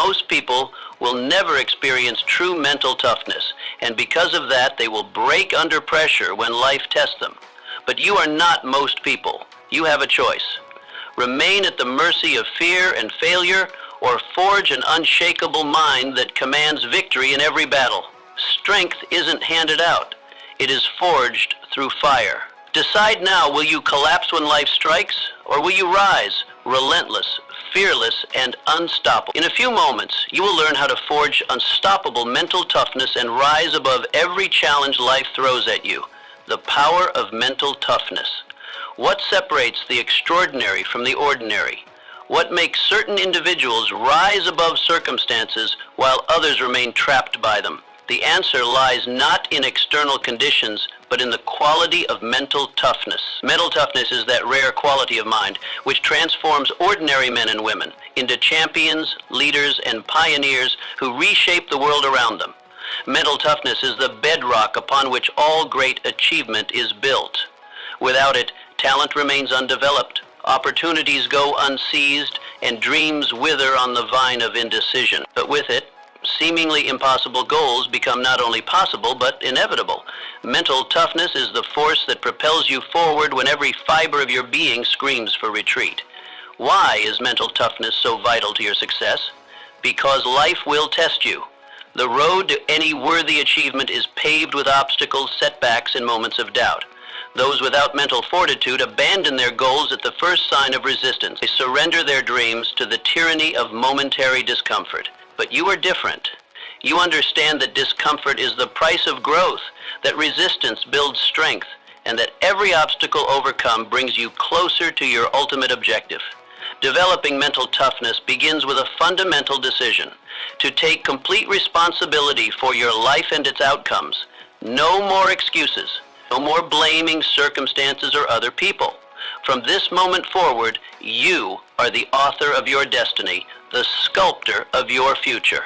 Most people will never experience true mental toughness, and because of that, they will break under pressure when life tests them. But you are not most people. You have a choice. Remain at the mercy of fear and failure, or forge an unshakable mind that commands victory in every battle. Strength isn't handed out. It is forged through fire. Decide now, will you collapse when life strikes, or will you rise, relentless, fearless, and unstoppable? In a few moments, you will learn how to forge unstoppable mental toughness and rise above every challenge life throws at you. The power of mental toughness. What separates the extraordinary from the ordinary? What makes certain individuals rise above circumstances while others remain trapped by them? The answer lies not in external conditions, but in the quality of mental toughness. Mental toughness is that rare quality of mind which transforms ordinary men and women into champions, leaders, and pioneers who reshape the world around them. Mental toughness is the bedrock upon which all great achievement is built. Without it, talent remains undeveloped, opportunities go unseized, and dreams wither on the vine of indecision. But with it, seemingly impossible goals become not only possible, but inevitable. Mental toughness is the force that propels you forward when every fiber of your being screams for retreat. Why is mental toughness so vital to your success? Because life will test you. The road to any worthy achievement is paved with obstacles, setbacks, and moments of doubt. Those without mental fortitude abandon their goals at the first sign of resistance. They surrender their dreams to the tyranny of momentary discomfort. But you are different. You understand that discomfort is the price of growth, that resistance builds strength, and that every obstacle overcome brings you closer to your ultimate objective. Developing mental toughness begins with a fundamental decision: to take complete responsibility for your life and its outcomes. No more excuses. No more blaming circumstances or other people. From this moment forward, you are the author of your destiny, the sculptor of your future.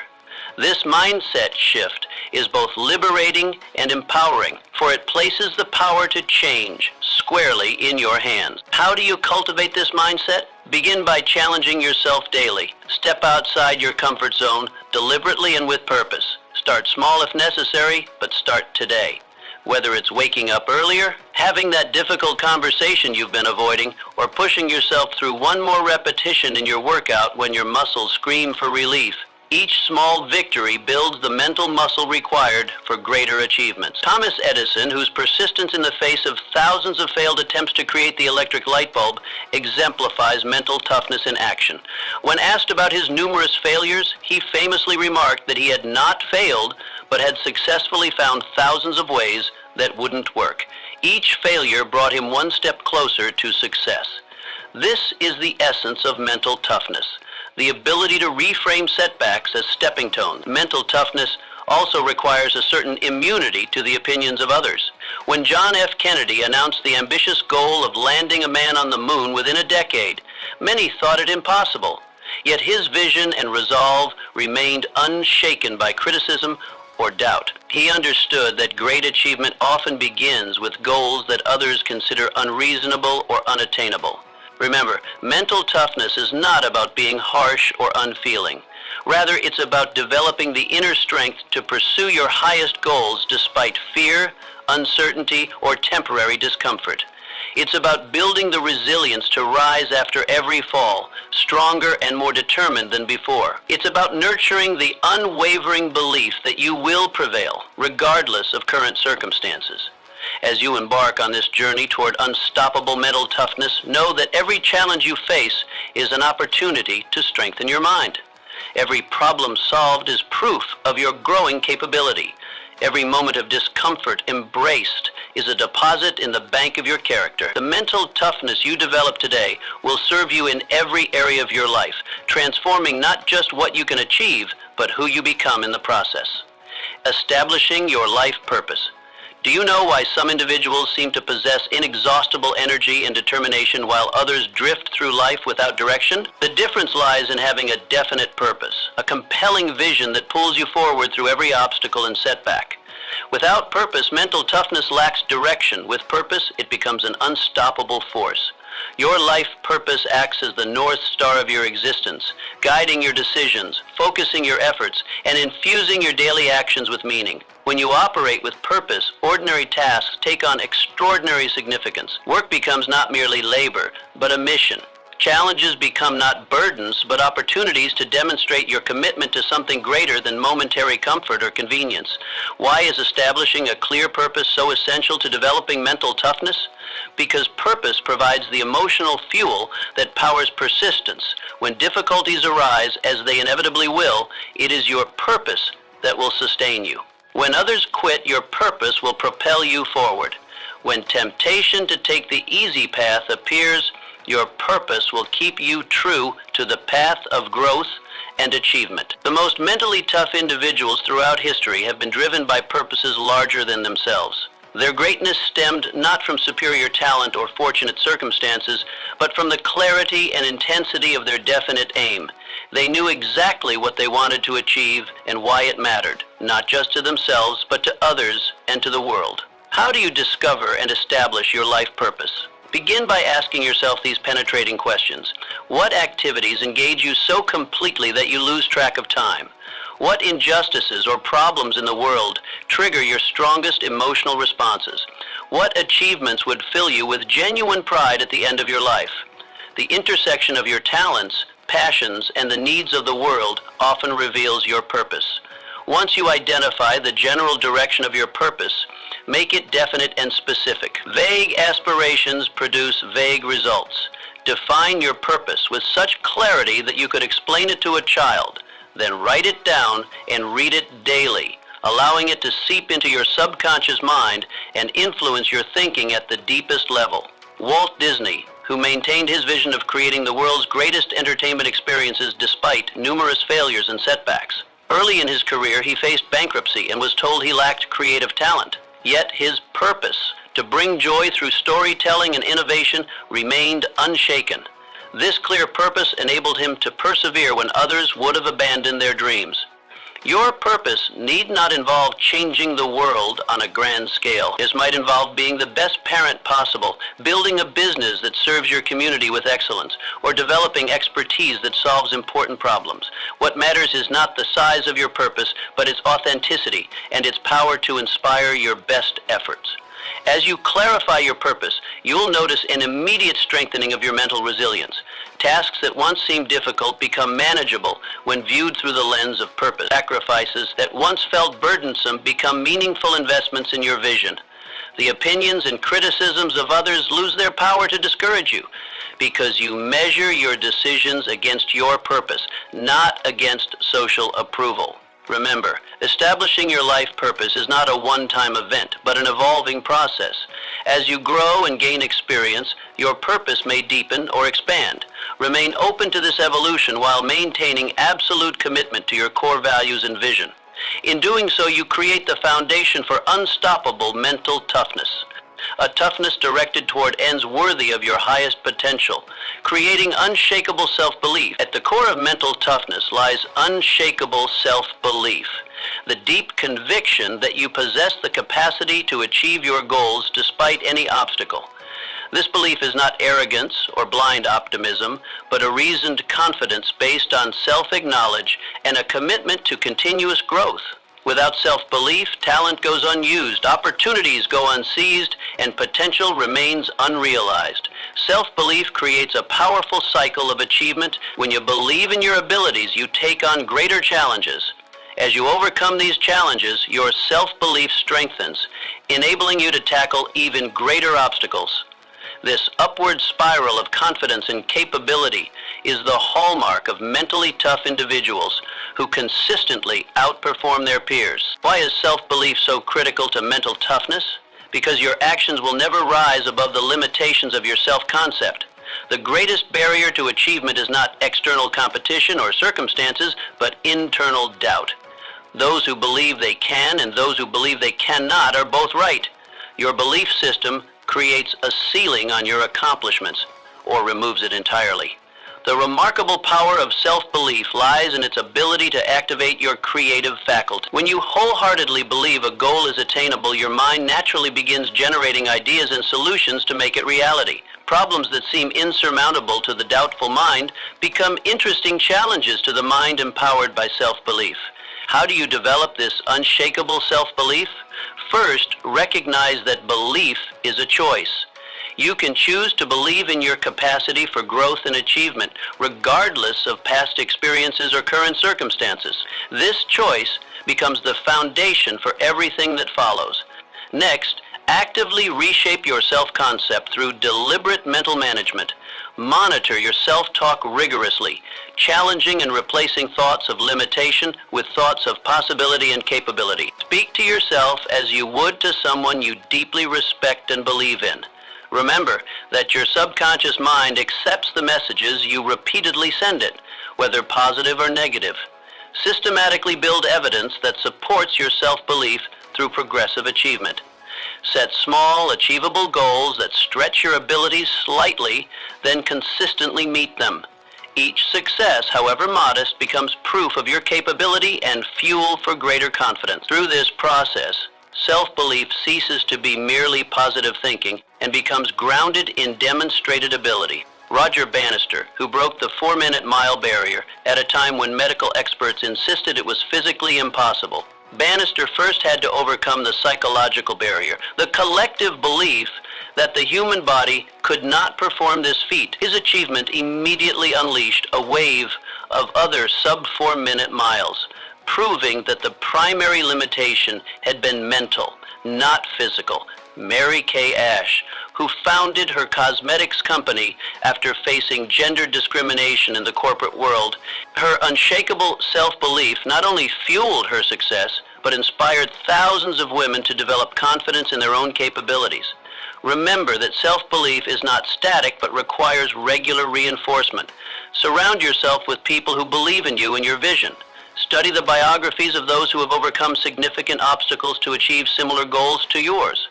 This mindset shift is both liberating and empowering, for it places the power to change squarely in your hands. How do you cultivate this mindset? Begin by challenging yourself daily. Step outside your comfort zone, deliberately and with purpose. Start small if necessary, but start today. Whether it's waking up earlier, having that difficult conversation you've been avoiding, or pushing yourself through one more repetition in your workout when your muscles scream for relief, each small victory builds the mental muscle required for greater achievements. Thomas Edison, whose persistence in the face of thousands of failed attempts to create the electric light bulb, exemplifies mental toughness in action. When asked about his numerous failures, he famously remarked that he had not failed, but had successfully found thousands of ways that wouldn't work. Each failure brought him one step closer to success. This is the essence of mental toughness, the ability to reframe setbacks as stepping stones. Mental toughness also requires a certain immunity to the opinions of others. When John F. Kennedy announced the ambitious goal of landing a man on the moon within a decade, many thought it impossible. Yet his vision and resolve remained unshaken by criticism or doubt. He understood that great achievement often begins with goals that others consider unreasonable or unattainable. Remember, mental toughness is not about being harsh or unfeeling. Rather, it's about developing the inner strength to pursue your highest goals despite fear, uncertainty, or temporary discomfort. It's about building the resilience to rise after every fall, stronger and more determined than before. It's about nurturing the unwavering belief that you will prevail, regardless of current circumstances. As you embark on this journey toward unstoppable mental toughness, know that every challenge you face is an opportunity to strengthen your mind. Every problem solved is proof of your growing capability. Every moment of discomfort embraced is a deposit in the bank of your character. The mental toughness you develop today will serve you in every area of your life, transforming not just what you can achieve, but who you become in the process. Establishing your life purpose. Do you know why some individuals seem to possess inexhaustible energy and determination while others drift through life without direction? The difference lies in having a definite purpose, a compelling vision that pulls you forward through every obstacle and setback. Without purpose, mental toughness lacks direction. With purpose, it becomes an unstoppable force. Your life purpose acts as the North Star of your existence, guiding your decisions, focusing your efforts, and infusing your daily actions with meaning. When you operate with purpose, ordinary tasks take on extraordinary significance. Work becomes not merely labor, but a mission. Challenges become not burdens, but opportunities to demonstrate your commitment to something greater than momentary comfort or convenience. Why is establishing a clear purpose so essential to developing mental toughness? Because purpose provides the emotional fuel that powers persistence. When difficulties arise, as they inevitably will, it is your purpose that will sustain you. When others quit, your purpose will propel you forward. When temptation to take the easy path appears, your purpose will keep you true to the path of growth and achievement. The most mentally tough individuals throughout history have been driven by purposes larger than themselves. Their greatness stemmed not from superior talent or fortunate circumstances, but from the clarity and intensity of their definite aim. They knew exactly what they wanted to achieve and why it mattered, not just to themselves, but to others and to the world. How do you discover and establish your life purpose? Begin by asking yourself these penetrating questions. What activities engage you so completely that you lose track of time? What injustices or problems in the world trigger your strongest emotional responses? What achievements would fill you with genuine pride at the end of your life? The intersection of your talents, passions, and the needs of the world often reveals your purpose. Once you identify the general direction of your purpose, make it definite and specific. Vague aspirations produce vague results. Define your purpose with such clarity that you could explain it to a child. Then write it down and read it daily, allowing it to seep into your subconscious mind and influence your thinking at the deepest level. Walt Disney, who maintained his vision of creating the world's greatest entertainment experiences despite numerous failures and setbacks. Early in his career, he faced bankruptcy and was told he lacked creative talent. Yet his purpose, to bring joy through storytelling and innovation, remained unshaken. This clear purpose enabled him to persevere when others would have abandoned their dreams. Your purpose need not involve changing the world on a grand scale. This might involve being the best parent possible, building a business that serves your community with excellence, or developing expertise that solves important problems. What matters is not the size of your purpose, but its authenticity and its power to inspire your best efforts. As you clarify your purpose, you'll notice an immediate strengthening of your mental resilience. Tasks that once seemed difficult become manageable when viewed through the lens of purpose. Sacrifices that once felt burdensome become meaningful investments in your vision. The opinions and criticisms of others lose their power to discourage you because you measure your decisions against your purpose, not against social approval. Remember, establishing your life purpose is not a one-time event, but an evolving process. As you grow and gain experience, your purpose may deepen or expand. Remain open to this evolution while maintaining absolute commitment to your core values and vision. In doing so, you create the foundation for unstoppable mental toughness. A toughness directed toward ends worthy of your highest potential, creating unshakable self-belief. At the core of mental toughness lies unshakable self-belief, the deep conviction that you possess the capacity to achieve your goals despite any obstacle. This belief is not arrogance or blind optimism, but a reasoned confidence based on self-acknowledge and a commitment to continuous growth. Without self-belief, talent goes unused, opportunities go unseized, and potential remains unrealized. Self-belief creates a powerful cycle of achievement. When you believe in your abilities, you take on greater challenges. As you overcome these challenges, your self-belief strengthens, enabling you to tackle even greater obstacles. This upward spiral of confidence and capability is the hallmark of mentally tough individuals who consistently outperform their peers. Why is self-belief so critical to mental toughness? Because your actions will never rise above the limitations of your self-concept. The greatest barrier to achievement is not external competition or circumstances, but internal doubt. Those who believe they can and those who believe they cannot are both right. Your belief system creates a ceiling on your accomplishments or removes it entirely. The remarkable power of self-belief lies in its ability to activate your creative faculty. When you wholeheartedly believe a goal is attainable, your mind naturally begins generating ideas and solutions to make it reality. Problems that seem insurmountable to the doubtful mind become interesting challenges to the mind empowered by self-belief. How do you develop this unshakable self-belief? First, recognize that belief is a choice. You can choose to believe in your capacity for growth and achievement, regardless of past experiences or current circumstances. This choice becomes the foundation for everything that follows. Next, actively reshape your self-concept through deliberate mental management. Monitor your self-talk rigorously, challenging and replacing thoughts of limitation with thoughts of possibility and capability. Speak to yourself as you would to someone you deeply respect and believe in. Remember that your subconscious mind accepts the messages you repeatedly send it, whether positive or negative. Systematically build evidence that supports your self-belief through progressive achievement. Set small, achievable goals that stretch your abilities slightly, then consistently meet them. Each success, however modest, becomes proof of your capability and fuel for greater confidence. Through this process, self-belief ceases to be merely positive thinking and becomes grounded in demonstrated ability. Roger Bannister, who broke the 4-minute mile barrier at a time when medical experts insisted it was physically impossible. Bannister first had to overcome the psychological barrier, the collective belief that the human body could not perform this feat. His achievement immediately unleashed a wave of other sub-4-minute miles, proving that the primary limitation had been mental, not physical. Mary Kay Ash, who founded her cosmetics company after facing gender discrimination in the corporate world, her unshakable self-belief not only fueled her success, but inspired thousands of women to develop confidence in their own capabilities. Remember that self-belief is not static, but requires regular reinforcement. Surround yourself with people who believe in you and your vision. Study the biographies of those who have overcome significant obstacles to achieve similar goals to yours.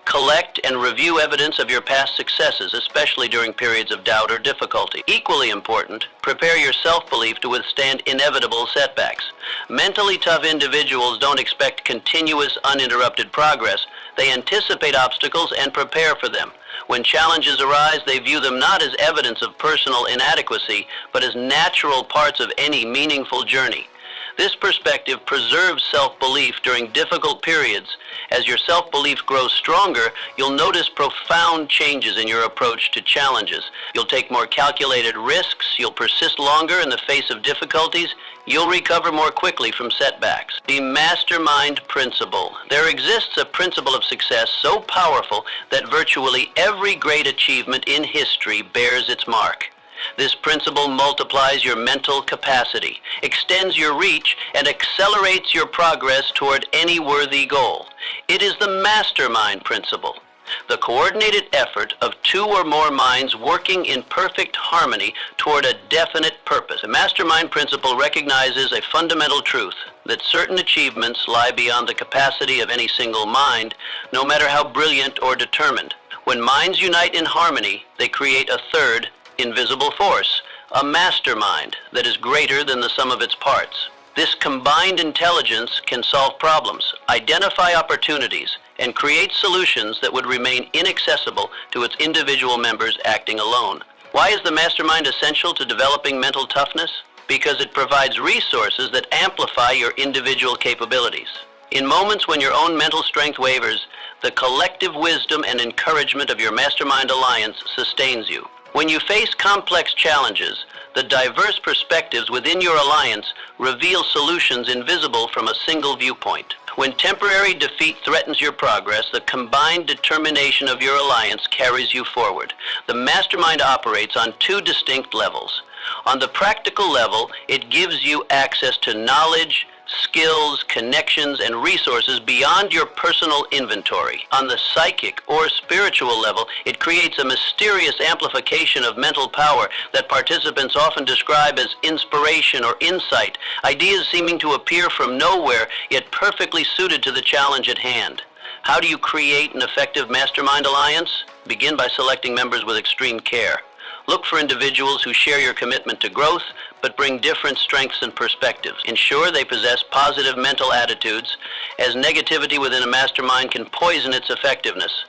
Collect and review evidence of your past successes, especially during periods of doubt or difficulty. Equally important, prepare your self-belief to withstand inevitable setbacks. Mentally tough individuals don't expect continuous, uninterrupted progress. They anticipate obstacles and prepare for them. When challenges arise, they view them not as evidence of personal inadequacy, but as natural parts of any meaningful journey. This perspective preserves self-belief during difficult periods. As your self-belief grows stronger, you'll notice profound changes in your approach to challenges. You'll take more calculated risks, you'll persist longer in the face of difficulties, you'll recover more quickly from setbacks. The mastermind principle. There exists a principle of success so powerful that virtually every great achievement in history bears its mark. This principle multiplies your mental capacity, extends your reach, and accelerates your progress toward any worthy goal. It is the mastermind principle, the coordinated effort of two or more minds working in perfect harmony toward a definite purpose. The mastermind principle recognizes a fundamental truth, that certain achievements lie beyond the capacity of any single mind, no matter how brilliant or determined. When minds unite in harmony, they create a third, invisible force, a mastermind that is greater than the sum of its parts. This combined intelligence can solve problems, identify opportunities, and create solutions that would remain inaccessible to its individual members acting alone. Why is the mastermind essential to developing mental toughness? Because it provides resources that amplify your individual capabilities. In moments when your own mental strength wavers, the collective wisdom and encouragement of your mastermind alliance sustains you. When you face complex challenges, the diverse perspectives within your alliance reveal solutions invisible from a single viewpoint. When temporary defeat threatens your progress, the combined determination of your alliance carries you forward. The mastermind operates on two distinct levels. On the practical level, it gives you access to knowledge, skills, connections, and resources beyond your personal inventory. On the psychic or spiritual level, it creates a mysterious amplification of mental power that participants often describe as inspiration or insight, ideas seeming to appear from nowhere, yet perfectly suited to the challenge at hand. How do you create an effective mastermind alliance? Begin by selecting members with extreme care. Look for individuals who share your commitment to growth, but bring different strengths and perspectives. Ensure they possess positive mental attitudes, as negativity within a mastermind can poison its effectiveness.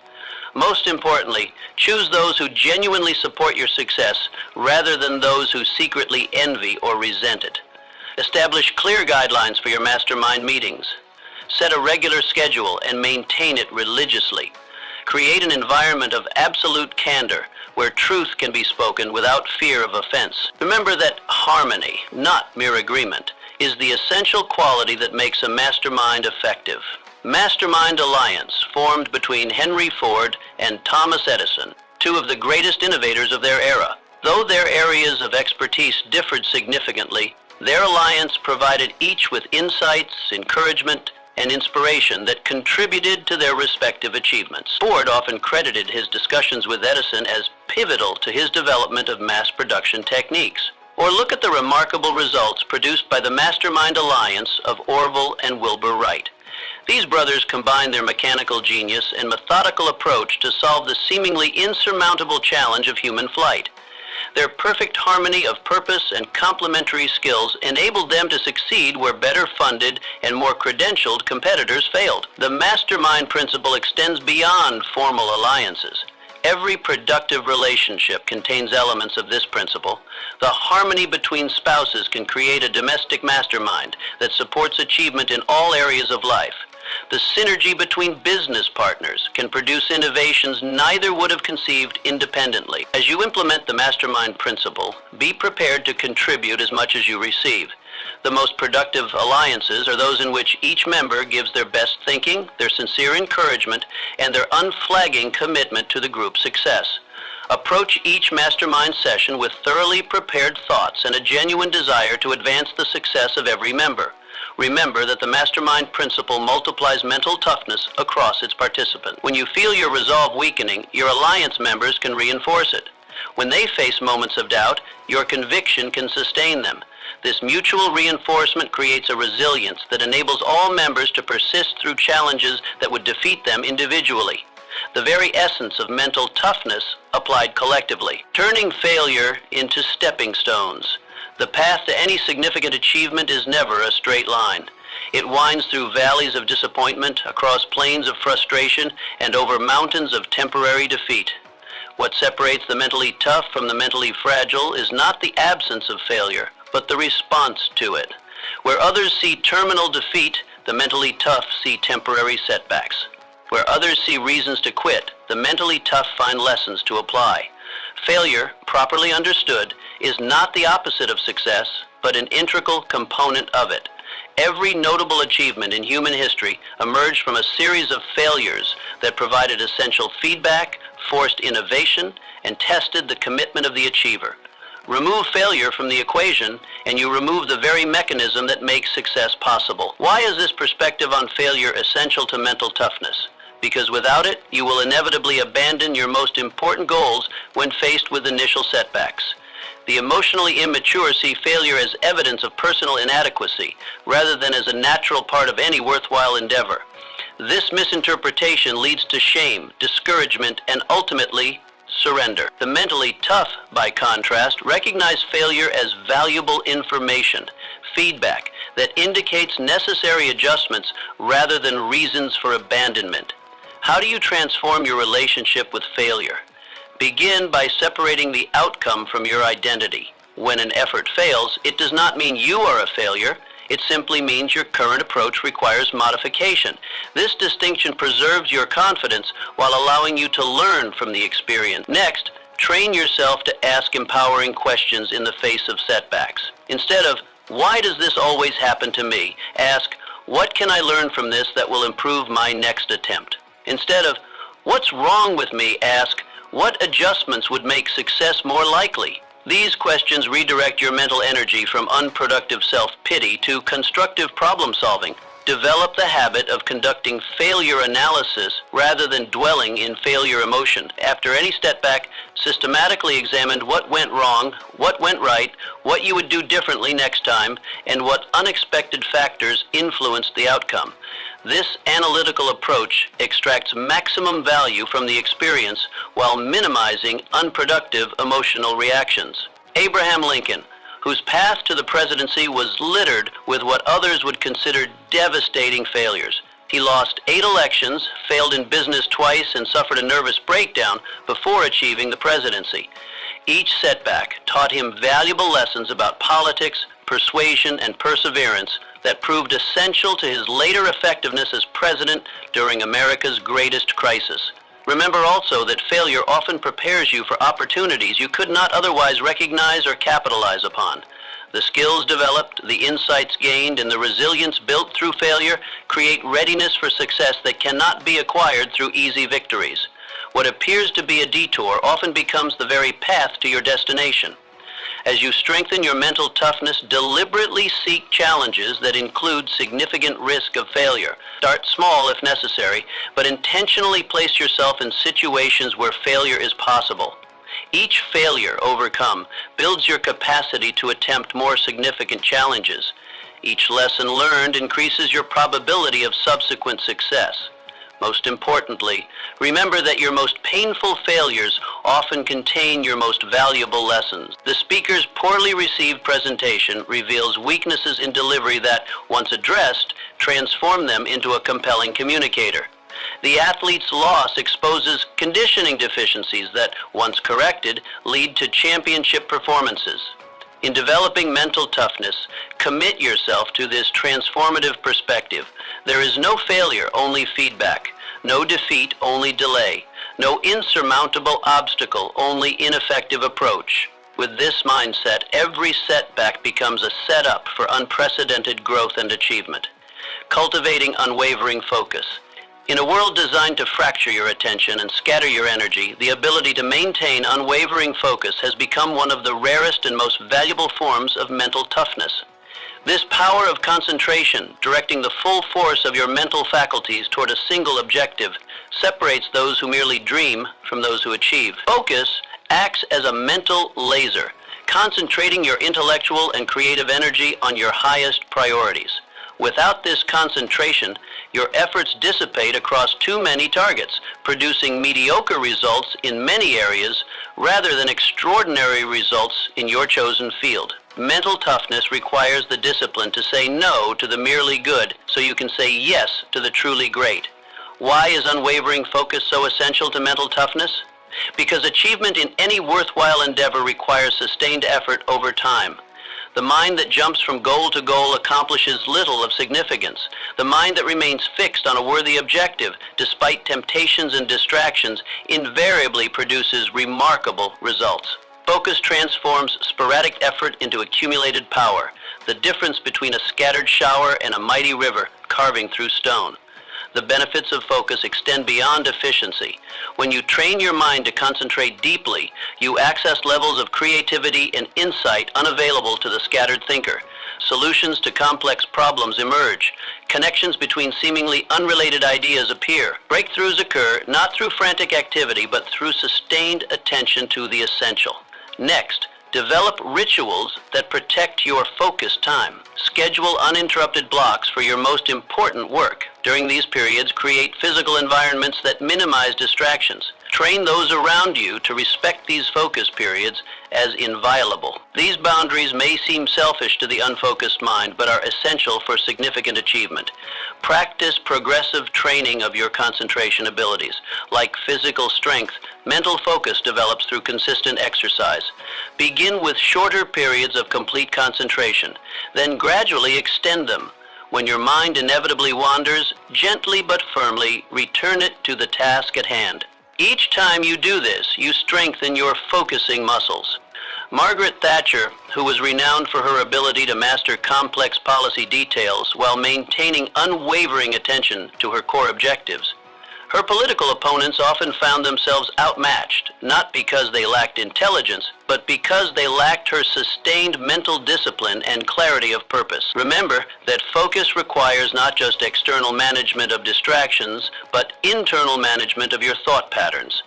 Most importantly, choose those who genuinely support your success rather than those who secretly envy or resent it. Establish clear guidelines for your mastermind meetings. Set a regular schedule and maintain it religiously. Create an environment of absolute candor where truth can be spoken without fear of offense. Remember that harmony, not mere agreement, is the essential quality that makes a mastermind effective. Mastermind alliance formed between Henry Ford and Thomas Edison, two of the greatest innovators of their era. Though their areas of expertise differed significantly, their alliance provided each with insights, encouragement, and inspiration that contributed to their respective achievements. Ford often credited his discussions with Edison as pivotal to his development of mass production techniques. Or look at the remarkable results produced by the mastermind alliance of Orville and Wilbur Wright. These brothers combined their mechanical genius and methodical approach to solve the seemingly insurmountable challenge of human flight. Their perfect harmony of purpose and complementary skills enabled them to succeed where better funded and more credentialed competitors failed. The mastermind principle extends beyond formal alliances. Every productive relationship contains elements of this principle. The harmony between spouses can create a domestic mastermind that supports achievement in all areas of life. The synergy between business partners can produce innovations neither would have conceived independently. As you implement the mastermind principle, be prepared to contribute as much as you receive. The most productive alliances are those in which each member gives their best thinking, their sincere encouragement, and their unflagging commitment to the group's success. Approach each mastermind session with thoroughly prepared thoughts and a genuine desire to advance the success of every member. Remember that the mastermind principle multiplies mental toughness across its participants. When you feel your resolve weakening, your alliance members can reinforce it. When they face moments of doubt, your conviction can sustain them. This mutual reinforcement creates a resilience that enables all members to persist through challenges that would defeat them individually. The very essence of mental toughness applied collectively. Turning failure into stepping stones. The path to any significant achievement is never a straight line. It winds through valleys of disappointment, across plains of frustration, and over mountains of temporary defeat. What separates the mentally tough from the mentally fragile is not the absence of failure, but the response to it. Where others see terminal defeat, the mentally tough see temporary setbacks. Where others see reasons to quit, the mentally tough find lessons to apply. Failure, properly understood, is not the opposite of success, but an integral component of it. Every notable achievement in human history emerged from a series of failures that provided essential feedback, forced innovation, and tested the commitment of the achiever. Remove failure from the equation, and you remove the very mechanism that makes success possible. Why is this perspective on failure essential to mental toughness? Because without it, you will inevitably abandon your most important goals when faced with initial setbacks. The emotionally immature see failure as evidence of personal inadequacy, rather than as a natural part of any worthwhile endeavor. This misinterpretation leads to shame, discouragement, and ultimately, surrender. The mentally tough, by contrast, recognize failure as valuable information, feedback that indicates necessary adjustments rather than reasons for abandonment. How do you transform your relationship with failure? Begin by separating the outcome from your identity. When an effort fails, it does not mean you are a failure. It simply means your current approach requires modification. This distinction preserves your confidence while allowing you to learn from the experience. Next, train yourself to ask empowering questions in the face of setbacks. Instead of, "Why does this always happen to me?" ask, "What can I learn from this that will improve my next attempt?" Instead of, "What's wrong with me?" ask, "What adjustments would make success more likely?" These questions redirect your mental energy from unproductive self-pity to constructive problem-solving. Develop the habit of conducting failure analysis rather than dwelling in failure emotion. After any setback, systematically examine what went wrong, what went right, what you would do differently next time, and what unexpected factors influenced the outcome. This analytical approach extracts maximum value from the experience while minimizing unproductive emotional reactions. Abraham Lincoln, whose path to the presidency was littered with what others would consider devastating failures, He lost 8 elections, failed in business twice, and suffered a nervous breakdown before achieving the presidency. Each setback taught him valuable lessons about politics, persuasion, and perseverance that proved essential to his later effectiveness as president during America's greatest crisis. Remember also that failure often prepares you for opportunities you could not otherwise recognize or capitalize upon. The skills developed, the insights gained, and the resilience built through failure create readiness for success that cannot be acquired through easy victories. What appears to be a detour often becomes the very path to your destination. As you strengthen your mental toughness, deliberately seek challenges that include significant risk of failure. Start small if necessary, but intentionally place yourself in situations where failure is possible. Each failure overcome builds your capacity to attempt more significant challenges. Each lesson learned increases your probability of subsequent success. Most importantly, remember that your most painful failures often contain your most valuable lessons. The speaker's poorly received presentation reveals weaknesses in delivery that, once addressed, transform them into a compelling communicator. The athlete's loss exposes conditioning deficiencies that, once corrected, lead to championship performances. In developing mental toughness, commit yourself to this transformative perspective. There is no failure, only feedback. No defeat, only delay. No insurmountable obstacle, only ineffective approach. With this mindset, every setback becomes a setup for unprecedented growth and achievement. Cultivating unwavering focus. In a world designed to fracture your attention and scatter your energy, the ability to maintain unwavering focus has become one of the rarest and most valuable forms of mental toughness. This power of concentration, directing the full force of your mental faculties toward a single objective, separates those who merely dream from those who achieve. Focus acts as a mental laser, concentrating your intellectual and creative energy on your highest priorities. Without this concentration, your efforts dissipate across too many targets, producing mediocre results in many areas rather than extraordinary results in your chosen field. Mental toughness requires the discipline to say no to the merely good so you can say yes to the truly great. Why is unwavering focus so essential to mental toughness? Because achievement in any worthwhile endeavor requires sustained effort over time. The mind that jumps from goal to goal accomplishes little of significance. The mind that remains fixed on a worthy objective, despite temptations and distractions, invariably produces remarkable results. Focus transforms sporadic effort into accumulated power, the difference between a scattered shower and a mighty river carving through stone. The benefits of focus extend beyond efficiency. When you train your mind to concentrate deeply, you access levels of creativity and insight unavailable to the scattered thinker. Solutions to complex problems emerge. Connections between seemingly unrelated ideas appear. Breakthroughs occur not through frantic activity, but through sustained attention to the essential. Next, develop rituals that protect your focus time. Schedule uninterrupted blocks for your most important work. During these periods, create physical environments that minimize distractions. Train those around you to respect these focus periods as inviolable. These boundaries may seem selfish to the unfocused mind, but are essential for significant achievement. Practice progressive training of your concentration abilities. Like physical strength, mental focus develops through consistent exercise. Begin with shorter periods of complete concentration, then gradually extend them. When your mind inevitably wanders, gently but firmly return it to the task at hand. Each time you do this, you strengthen your focusing muscles. Margaret Thatcher, who was renowned for her ability to master complex policy details while maintaining unwavering attention to her core objectives, her political opponents often found themselves outmatched, not because they lacked intelligence, but because they lacked her sustained mental discipline and clarity of purpose. Remember that focus requires not just external management of distractions, but internal management of your thought patterns.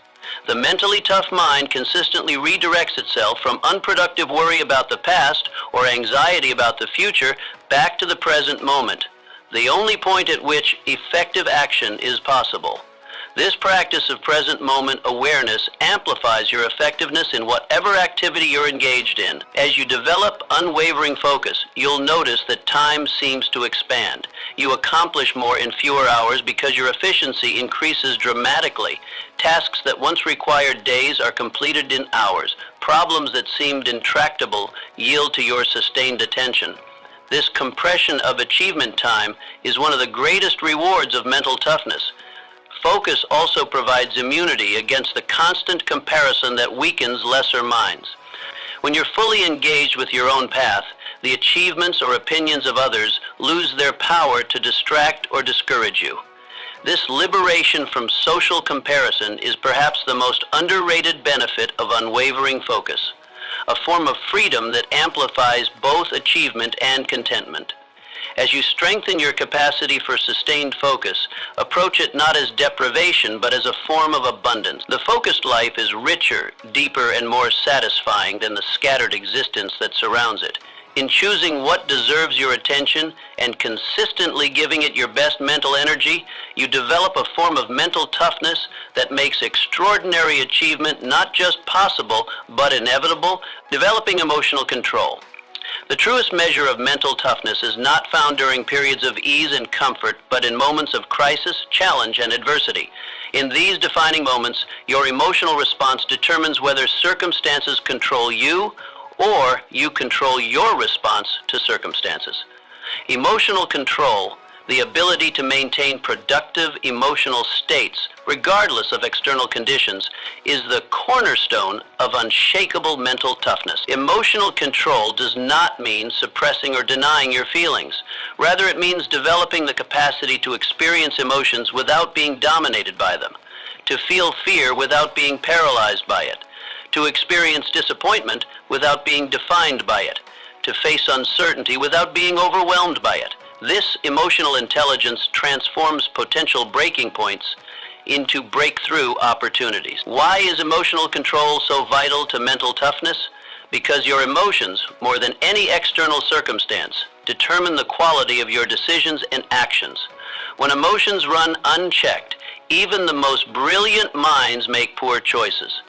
The mentally tough mind consistently redirects itself from unproductive worry about the past or anxiety about the future back to the present moment, the only point at which effective action is possible. This practice of present moment awareness amplifies your effectiveness in whatever activity you're engaged in. As you develop unwavering focus, you'll notice that time seems to expand. You accomplish more in fewer hours because your efficiency increases dramatically. Tasks that once required days are completed in hours. Problems that seemed intractable yield to your sustained attention. This compression of achievement time is one of the greatest rewards of mental toughness. Focus also provides immunity against the constant comparison that weakens lesser minds. When you're fully engaged with your own path, the achievements or opinions of others lose their power to distract or discourage you. This liberation from social comparison is perhaps the most underrated benefit of unwavering focus, a form of freedom that amplifies both achievement and contentment. As you strengthen your capacity for sustained focus, approach it not as deprivation, but as a form of abundance. The focused life is richer, deeper, and more satisfying than the scattered existence that surrounds it. In choosing what deserves your attention and consistently giving it your best mental energy, you develop a form of mental toughness that makes extraordinary achievement not just possible, but inevitable, developing emotional control. The truest measure of mental toughness is not found during periods of ease and comfort, but in moments of crisis, challenge, and adversity. In these defining moments, your emotional response determines whether circumstances control you or you control your response to circumstances. Emotional control, the ability to maintain productive emotional states regardless of external conditions, is the cornerstone of unshakable mental toughness. Emotional control does not mean suppressing or denying your feelings. Rather, it means developing the capacity to experience emotions without being dominated by them, to feel fear without being paralyzed by it, to experience disappointment without being defined by it, to face uncertainty without being overwhelmed by it. This emotional intelligence transforms potential breaking points into breakthrough opportunities. Why is emotional control so vital to mental toughness? Because your emotions, more than any external circumstance, determine the quality of your decisions and actions. When emotions run unchecked, even the most brilliant minds make poor choices.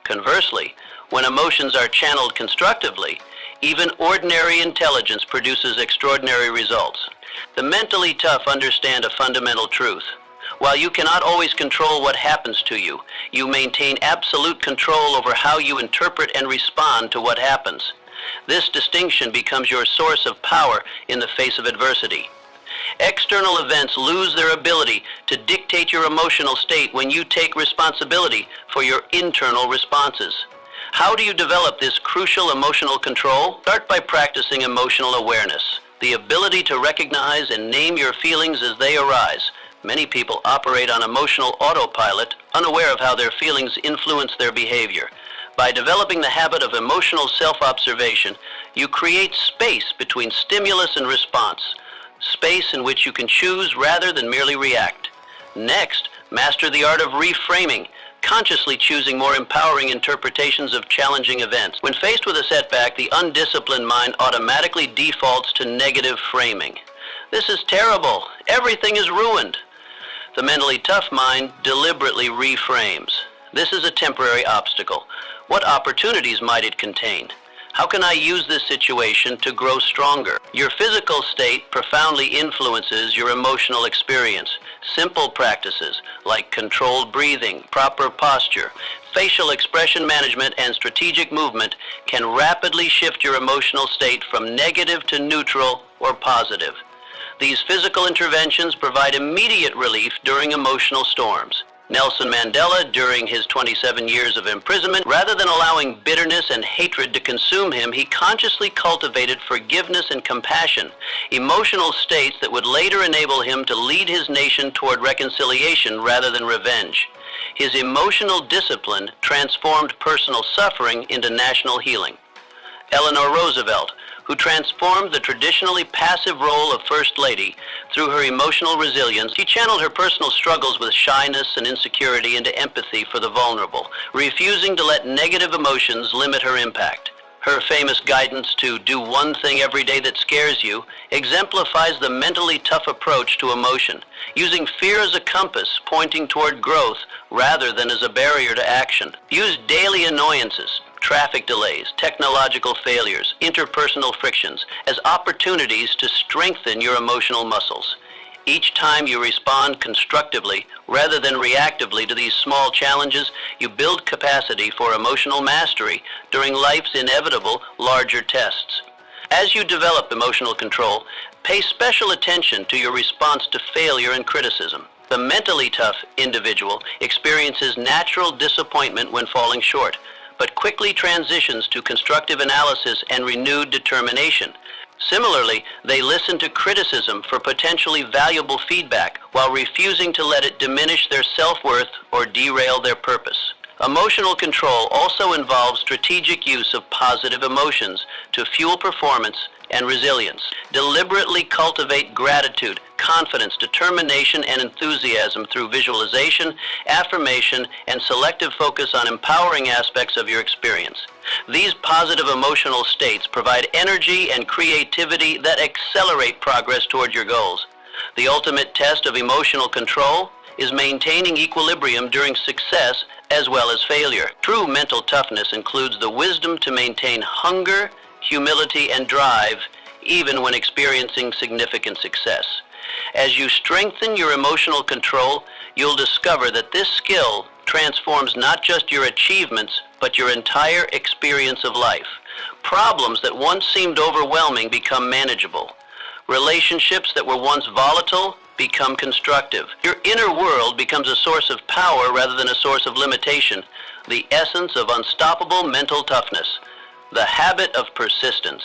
Conversely, when emotions are channeled constructively, even ordinary intelligence produces extraordinary results. The mentally tough understand a fundamental truth. While you cannot always control what happens to you, you maintain absolute control over how you interpret and respond to what happens. This distinction becomes your source of power in the face of adversity. External events lose their ability to dictate your emotional state when you take responsibility for your internal responses. How do you develop this crucial emotional control? Start by practicing emotional awareness, the ability to recognize and name your feelings as they arise. Many people operate on emotional autopilot, unaware of how their feelings influence their behavior. By developing the habit of emotional self-observation, you create space between stimulus and response, space in which you can choose rather than merely react. Next, master the art of reframing, consciously choosing more empowering interpretations of challenging events. When faced with a setback, the undisciplined mind automatically defaults to negative framing. This is terrible. Everything is ruined. The mentally tough mind deliberately reframes. This is a temporary obstacle. What opportunities might it contain? How can I use this situation to grow stronger? Your physical state profoundly influences your emotional experience. Simple practices like controlled breathing, proper posture, facial expression management, and strategic movement can rapidly shift your emotional state from negative to neutral or positive. These physical interventions provide immediate relief during emotional storms. Nelson Mandela, during his 27 years of imprisonment, rather than allowing bitterness and hatred to consume him, he consciously cultivated forgiveness and compassion, emotional states that would later enable him to lead his nation toward reconciliation rather than revenge. His emotional discipline transformed personal suffering into national healing. Eleanor Roosevelt, who transformed the traditionally passive role of First Lady through her emotional resilience, she channeled her personal struggles with shyness and insecurity into empathy for the vulnerable, refusing to let negative emotions limit her impact. Her famous guidance to do one thing every day that scares you exemplifies the mentally tough approach to emotion, using fear as a compass pointing toward growth rather than as a barrier to action. Use daily annoyances, traffic delays, technological failures, interpersonal frictions as opportunities to strengthen your emotional muscles. Each time you respond constructively rather than reactively to these small challenges, you build capacity for emotional mastery during life's inevitable larger tests. As you develop emotional control, pay special attention to your response to failure and criticism. The mentally tough individual experiences natural disappointment when falling short, but quickly transitions to constructive analysis and renewed determination. Similarly, they listen to criticism for potentially valuable feedback while refusing to let it diminish their self-worth or derail their purpose. Emotional control also involves strategic use of positive emotions to fuel performance and resilience. Deliberately cultivate gratitude, confidence, determination, and enthusiasm through visualization, affirmation, and selective focus on empowering aspects of your experience. These positive emotional states provide energy and creativity that accelerate progress toward your goals. The ultimate test of emotional control is maintaining equilibrium during success as well as failure. True mental toughness includes the wisdom to maintain hunger, humility, and drive even when experiencing significant success. As you strengthen your emotional control, you'll discover that this skill transforms not just your achievements, but your entire experience of life. Problems that once seemed overwhelming become manageable. Relationships that were once volatile become constructive. Your inner world becomes a source of power rather than a source of limitation, the essence of unstoppable mental toughness, the habit of persistence.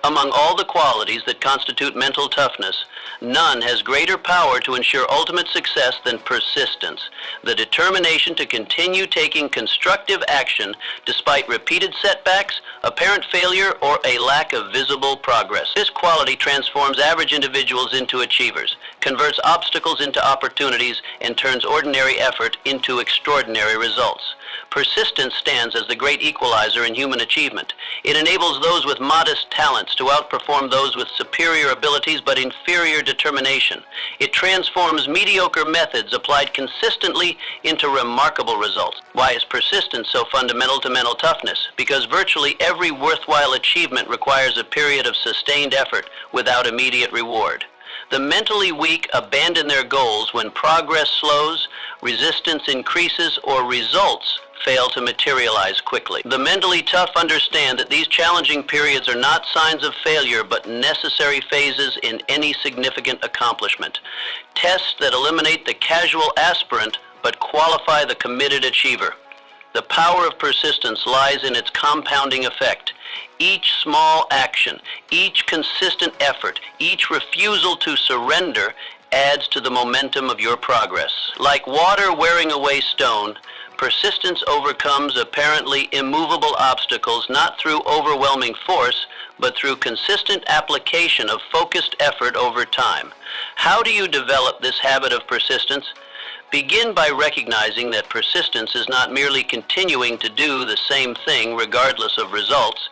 Among all the qualities that constitute mental toughness, none has greater power to ensure ultimate success than persistence, the determination to continue taking constructive action despite repeated setbacks, apparent failure, or a lack of visible progress. This quality transforms average individuals into achievers, converts obstacles into opportunities, and turns ordinary effort into extraordinary results. Persistence stands as the great equalizer in human achievement. It enables those with modest talents to outperform those with superior abilities but inferior determination. It transforms mediocre methods applied consistently into remarkable results. Why is persistence so fundamental to mental toughness? Because virtually every worthwhile achievement requires a period of sustained effort without immediate reward. The mentally weak abandon their goals when progress slows, resistance increases, or results fail to materialize quickly. The mentally tough understand that these challenging periods are not signs of failure, but necessary phases in any significant accomplishment. Tests that eliminate the casual aspirant, but qualify the committed achiever. The power of persistence lies in its compounding effect. Each small action, each consistent effort, each refusal to surrender adds to the momentum of your progress. Like water wearing away stone, persistence overcomes apparently immovable obstacles not through overwhelming force, but through consistent application of focused effort over time. How do you develop this habit of persistence? Begin by recognizing that persistence is not merely continuing to do the same thing regardless of results.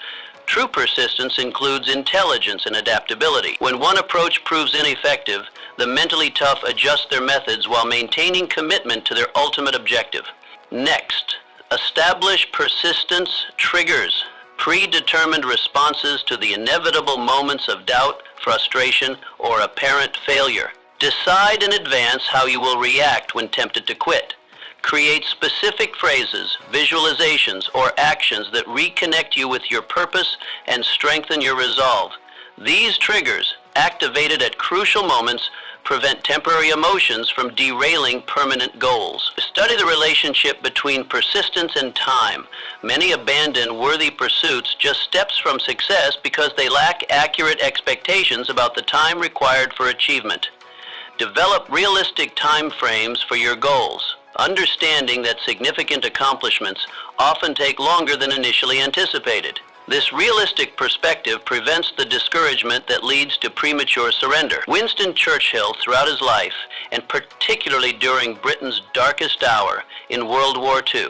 True persistence includes intelligence and adaptability. When one approach proves ineffective, the mentally tough adjust their methods while maintaining commitment to their ultimate objective. Next, establish persistence triggers, predetermined responses to the inevitable moments of doubt, frustration, or apparent failure. Decide in advance how you will react when tempted to quit. Create specific phrases, visualizations, or actions that reconnect you with your purpose and strengthen your resolve. These triggers, activated at crucial moments, prevent temporary emotions from derailing permanent goals. Study the relationship between persistence and time. Many abandon worthy pursuits just steps from success because they lack accurate expectations about the time required for achievement. Develop realistic time frames for your goals, understanding that significant accomplishments often take longer than initially anticipated. This realistic perspective prevents the discouragement that leads to premature surrender. Winston Churchill, throughout his life, and particularly during Britain's darkest hour in World War II,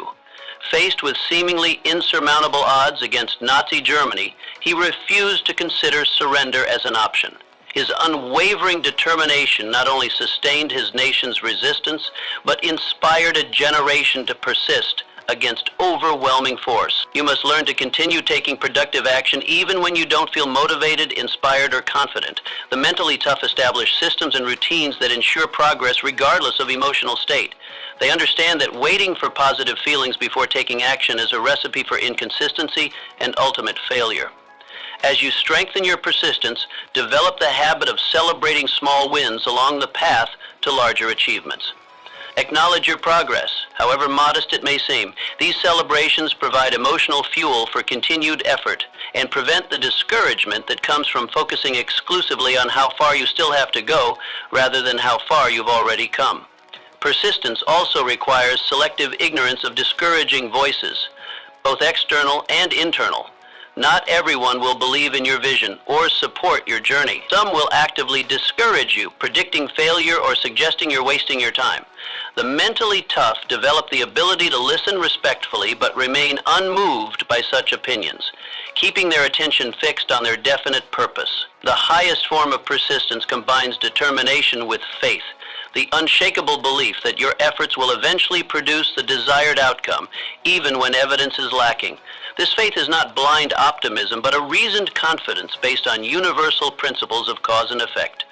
Faced with seemingly insurmountable odds against Nazi Germany, he refused to consider surrender as an option. His unwavering determination not only sustained his nation's resistance, but inspired a generation to persist against overwhelming force. You must learn to continue taking productive action even when you don't feel motivated, inspired, or confident. The mentally tough establish systems and routines that ensure progress regardless of emotional state. They understand that waiting for positive feelings before taking action is a recipe for inconsistency and ultimate failure. As you strengthen your persistence, develop the habit of celebrating small wins along the path to larger achievements. Acknowledge your progress, however modest it may seem. These celebrations provide emotional fuel for continued effort and prevent the discouragement that comes from focusing exclusively on how far you still have to go rather than how far you've already come. Persistence also requires selective ignorance of discouraging voices, both external and internal. Not everyone will believe in your vision or support your journey. Some will actively discourage you, predicting failure or suggesting you're wasting your time. The mentally tough develop the ability to listen respectfully but remain unmoved by such opinions, keeping their attention fixed on their definite purpose. The highest form of persistence combines determination with faith, the unshakable belief that your efforts will eventually produce the desired outcome, even when evidence is lacking. This faith is not blind optimism, but a reasoned confidence based on universal principles of cause and effect.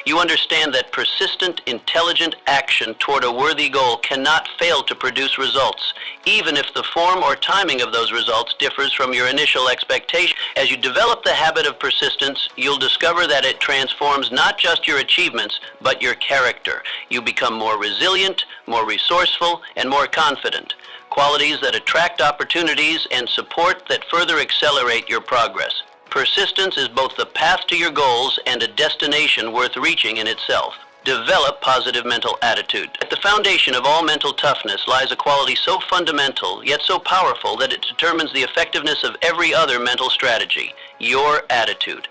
You understand that persistent, intelligent action toward a worthy goal cannot fail to produce results, even if the form or timing of those results differs from your initial expectation. As you develop the habit of persistence, you'll discover that it transforms not just your achievements, but your character. You become more resilient, more resourceful, and more confident, qualities that attract opportunities and support that further accelerate your progress. Persistence is both the path to your goals and a destination worth reaching in itself. Develop positive mental attitude. At the foundation of all mental toughness lies a quality so fundamental, yet so powerful that it determines the effectiveness of every other mental strategy: your attitude.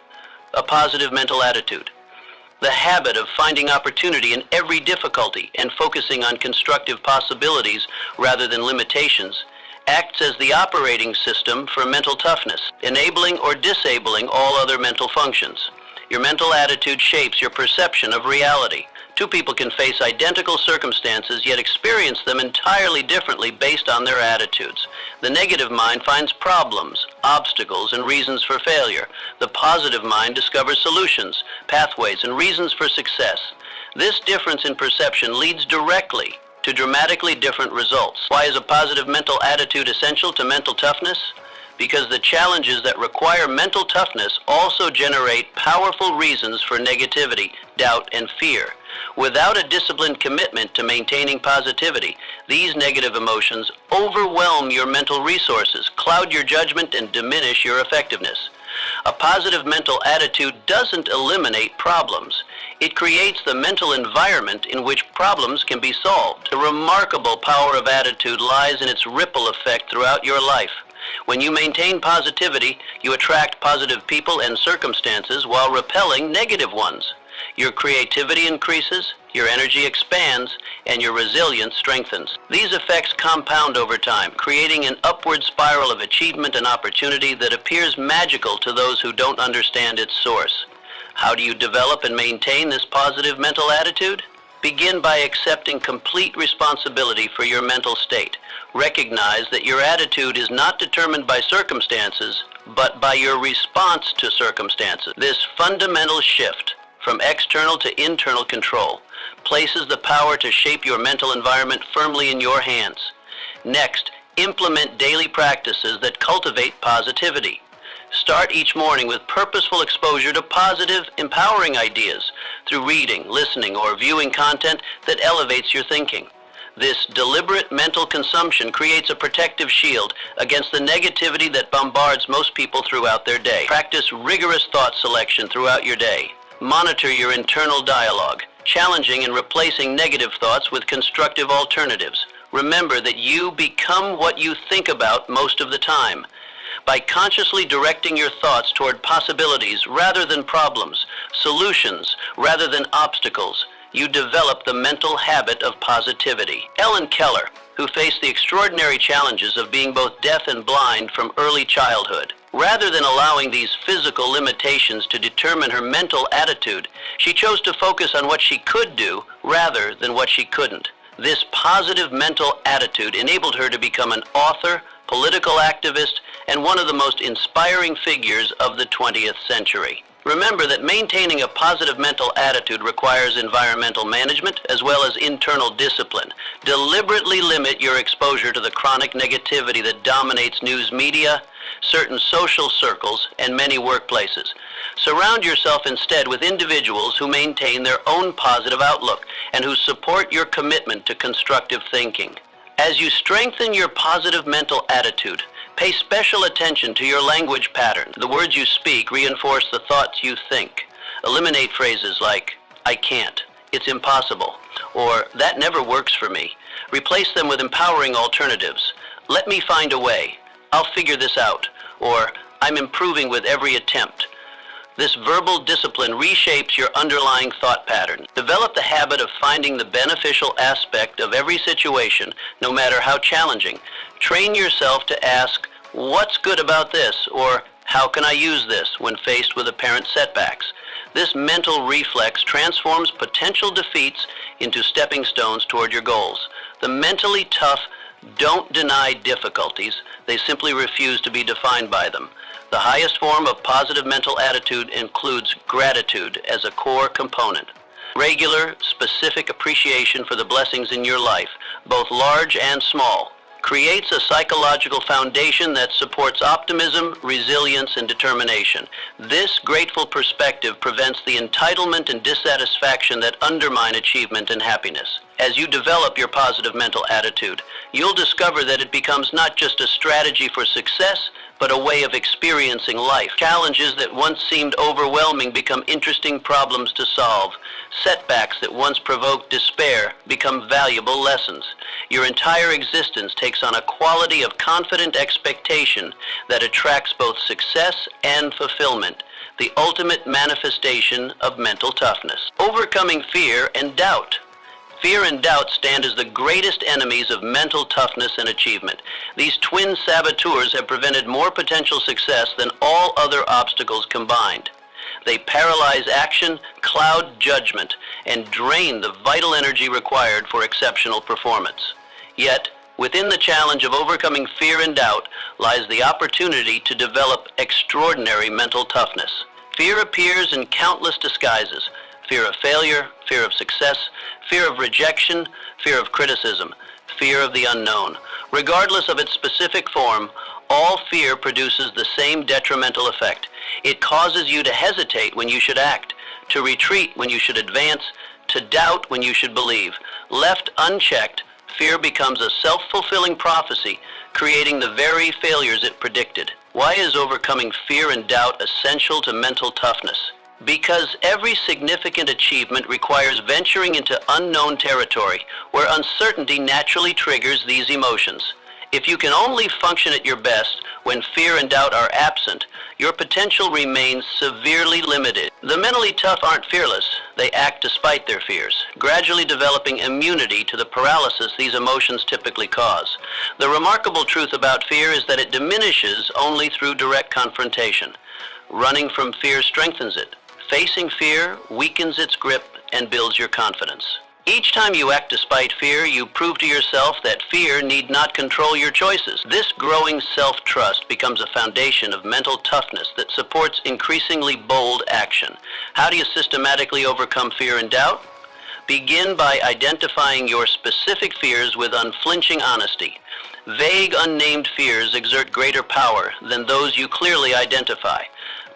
A positive mental attitude. The habit of finding opportunity in every difficulty and focusing on constructive possibilities rather than limitations acts as the operating system for mental toughness, enabling or disabling all other mental functions. Your mental attitude shapes your perception of reality. Two people can face identical circumstances yet experience them entirely differently based on their attitudes. The negative mind finds problems, obstacles, and reasons for failure. The positive mind discovers solutions, pathways, and reasons for success. This difference in perception leads directly to dramatically different results. Why is a positive mental attitude essential to mental toughness? Because the challenges that require mental toughness also generate powerful reasons for negativity, doubt, and fear. Without a disciplined commitment to maintaining positivity, these negative emotions overwhelm your mental resources, cloud your judgment, and diminish your effectiveness. A positive mental attitude doesn't eliminate problems. It creates the mental environment in which problems can be solved. The remarkable power of attitude lies in its ripple effect throughout your life. When you maintain positivity, you attract positive people and circumstances while repelling negative ones. Your creativity increases, your energy expands, and your resilience strengthens. These effects compound over time, creating an upward spiral of achievement and opportunity that appears magical to those who don't understand its source. How do you develop and maintain this positive mental attitude? Begin by accepting complete responsibility for your mental state. Recognize that your attitude is not determined by circumstances, but by your response to circumstances. This fundamental shift from external to internal control places the power to shape your mental environment firmly in your hands. Next, implement daily practices that cultivate positivity. Start each morning with purposeful exposure to positive, empowering ideas through reading, listening, or viewing content that elevates your thinking. This deliberate mental consumption creates a protective shield against the negativity that bombards most people throughout their day. Practice rigorous thought selection throughout your day. Monitor your internal dialogue, challenging and replacing negative thoughts with constructive alternatives. Remember that you become what you think about most of the time. By consciously directing your thoughts toward possibilities rather than problems, solutions rather than obstacles, you develop the mental habit of positivity. Ellen Keller, who faced the extraordinary challenges of being both deaf and blind from early childhood. Rather than allowing these physical limitations to determine her mental attitude, she chose to focus on what she could do rather than what she couldn't. This positive mental attitude enabled her to become an author, political activist, and one of the most inspiring figures of the 20th century. Remember that maintaining a positive mental attitude requires environmental management as well as internal discipline. Deliberately limit your exposure to the chronic negativity that dominates news media, certain social circles, and many workplaces. Surround yourself instead with individuals who maintain their own positive outlook and who support your commitment to constructive thinking. As you strengthen your positive mental attitude, pay special attention to your language pattern. The words you speak reinforce the thoughts you think. Eliminate phrases like, "I can't," "It's impossible," or "That never works for me." Replace them with empowering alternatives. "Let me find a way," "I'll figure this out," or "I'm improving with every attempt." This verbal discipline reshapes your underlying thought pattern. Develop the habit of finding the beneficial aspect of every situation, no matter how challenging. Train yourself to ask, "What's good about this?" or "How can I use this?" when faced with apparent setbacks. This mental reflex transforms potential defeats into stepping stones toward your goals. The mentally tough don't deny difficulties, they simply refuse to be defined by them. The highest form of positive mental attitude includes gratitude as a core component. Regular, specific appreciation for the blessings in your life, both large and small, creates a psychological foundation that supports optimism, resilience, and determination. This grateful perspective prevents the entitlement and dissatisfaction that undermine achievement and happiness. As you develop your positive mental attitude, you'll discover that it becomes not just a strategy for success, but a way of experiencing life. Challenges that once seemed overwhelming become interesting problems to solve. Setbacks that once provoked despair become valuable lessons. Your entire existence takes on a quality of confident expectation that attracts both success and fulfillment, the ultimate manifestation of mental toughness. Overcoming fear and doubt. Fear and doubt stand as the greatest enemies of mental toughness and achievement. These twin saboteurs have prevented more potential success than all other obstacles combined. They paralyze action, cloud judgment, and drain the vital energy required for exceptional performance. Yet, within the challenge of overcoming fear and doubt lies the opportunity to develop extraordinary mental toughness. Fear appears in countless disguises. Fear of failure, fear of success, fear of rejection, fear of criticism, fear of the unknown. Regardless of its specific form, all fear produces the same detrimental effect. It causes you to hesitate when you should act, to retreat when you should advance, to doubt when you should believe. Left unchecked, fear becomes a self-fulfilling prophecy, creating the very failures it predicted. Why is overcoming fear and doubt essential to mental toughness? Because every significant achievement requires venturing into unknown territory, where uncertainty naturally triggers these emotions. If you can only function at your best when fear and doubt are absent, your potential remains severely limited. The mentally tough aren't fearless. They act despite their fears, gradually developing immunity to the paralysis these emotions typically cause. The remarkable truth about fear is that it diminishes only through direct confrontation. Running from fear strengthens it. Facing fear weakens its grip and builds your confidence. Each time you act despite fear, you prove to yourself that fear need not control your choices. This growing self-trust becomes a foundation of mental toughness that supports increasingly bold action. How do you systematically overcome fear and doubt? Begin by identifying your specific fears with unflinching honesty. Vague, unnamed fears exert greater power than those you clearly identify.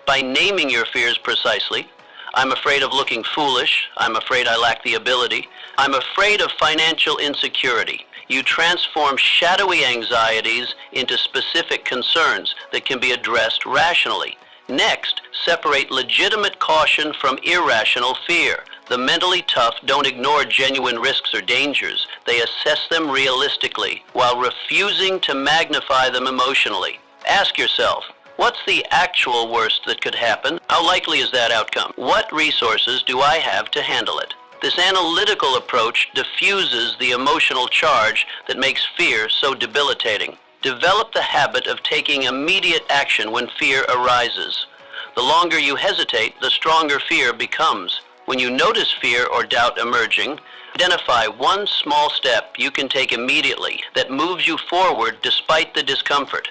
By naming your fears precisely, I'm afraid of looking foolish, I'm afraid I lack the ability, I'm afraid of financial insecurity. You transform shadowy anxieties into specific concerns that can be addressed rationally. Next, separate legitimate caution from irrational fear. The mentally tough don't ignore genuine risks or dangers. They assess them realistically while refusing to magnify them emotionally. Ask yourself, what's the actual worst that could happen? How likely is that outcome? What resources do I have to handle it? This analytical approach diffuses the emotional charge that makes fear so debilitating. Develop the habit of taking immediate action when fear arises. The longer you hesitate, the stronger fear becomes. When you notice fear or doubt emerging, identify one small step you can take immediately that moves you forward despite the discomfort.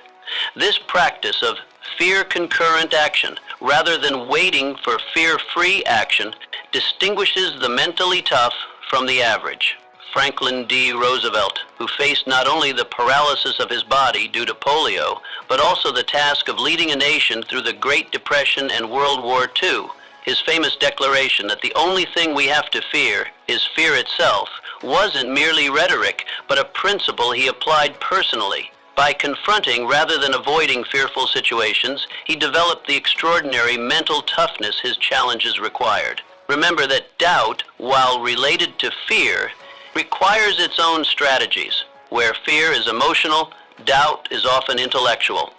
This practice of fear-concurrent action, rather than waiting for fear-free action, distinguishes the mentally tough from the average. Franklin D. Roosevelt, who faced not only the paralysis of his body due to polio, but also the task of leading a nation through the Great Depression and World War II, his famous declaration that the only thing we have to fear is fear itself wasn't merely rhetoric, but a principle he applied personally. By confronting rather than avoiding fearful situations, he developed the extraordinary mental toughness his challenges required. Remember that doubt, while related to fear, requires its own strategies. Where fear is emotional, doubt is often intellectual.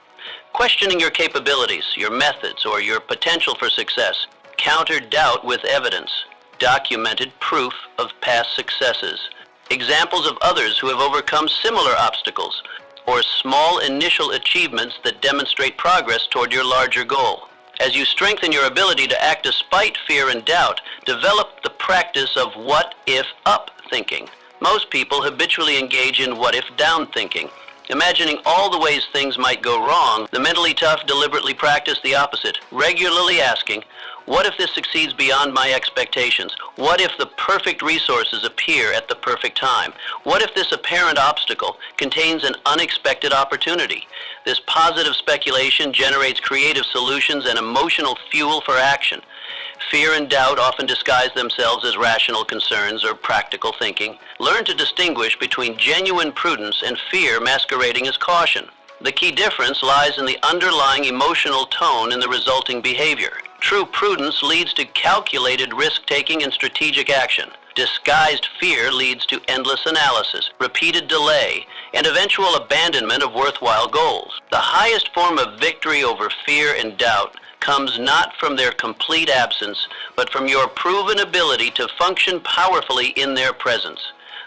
Questioning your capabilities, your methods, or your potential for success, counter doubt with evidence, documented proof of past successes, examples of others who have overcome similar obstacles, or small initial achievements that demonstrate progress toward your larger goal. As you strengthen your ability to act despite fear and doubt, develop the practice of what-if-up thinking. Most people habitually engage in what-if-down thinking. Imagining all the ways things might go wrong, the mentally tough deliberately practice the opposite, regularly asking, what if this succeeds beyond my expectations? What if the perfect resources appear at the perfect time? What if this apparent obstacle contains an unexpected opportunity? This positive speculation generates creative solutions and emotional fuel for action. Fear and doubt often disguise themselves as rational concerns or practical thinking. Learn to distinguish between genuine prudence and fear masquerading as caution. The key difference lies in the underlying emotional tone in the resulting behavior. True prudence leads to calculated risk-taking and strategic action. Disguised fear leads to endless analysis, repeated delay, and eventual abandonment of worthwhile goals. The highest form of victory over fear and doubt comes not from their complete absence, but from your proven ability to function powerfully in their presence.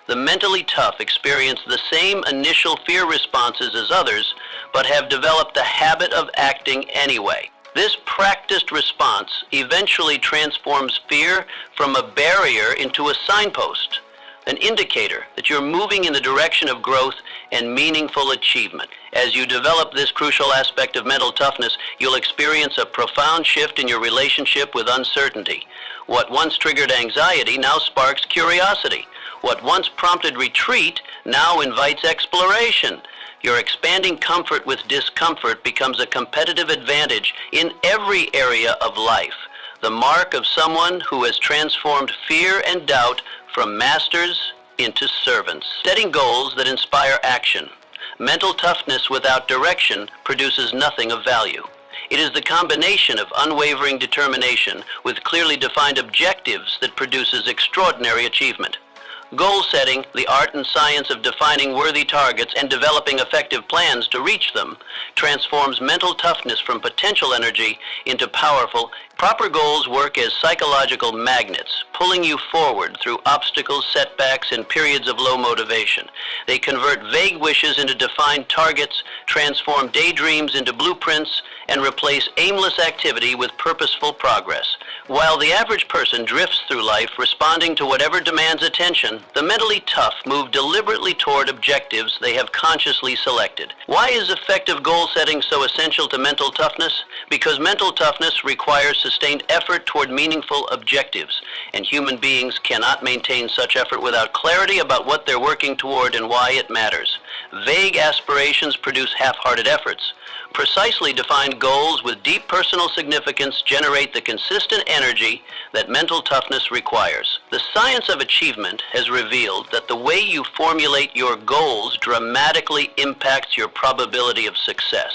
The mentally tough experience the same initial fear responses as others, but have developed the habit of acting anyway. This practiced response eventually transforms fear from a barrier into a signpost, an indicator that you're moving in the direction of growth and meaningful achievement. As you develop this crucial aspect of mental toughness, you'll experience a profound shift in your relationship with uncertainty. What once triggered anxiety now sparks curiosity. What once prompted retreat now invites exploration. Your expanding comfort with discomfort becomes a competitive advantage in every area of life, the mark of someone who has transformed fear and doubt from masters into servants. Setting goals that inspire action. Mental toughness without direction produces nothing of value. It is the combination of unwavering determination with clearly defined objectives that produces extraordinary achievement. Goal setting, the art and science of defining worthy targets and developing effective plans to reach them, transforms mental toughness from potential energy into powerful. Proper goals work as psychological magnets, pulling you forward through obstacles, setbacks, and periods of low motivation. They convert vague wishes into defined targets, transform daydreams into blueprints, and replace aimless activity with purposeful progress. While the average person drifts through life responding to whatever demands attention, the mentally tough move deliberately toward objectives they have consciously selected. Why is effective goal setting so essential to mental toughness? Because mental toughness requires sustained effort toward meaningful objectives, and human beings cannot maintain such effort without clarity about what they're working toward and why it matters. Vague aspirations produce half-hearted efforts. Precisely defined goals with deep personal significance generate the consistent energy that mental toughness requires. The science of achievement has revealed that the way you formulate your goals dramatically impacts your probability of success.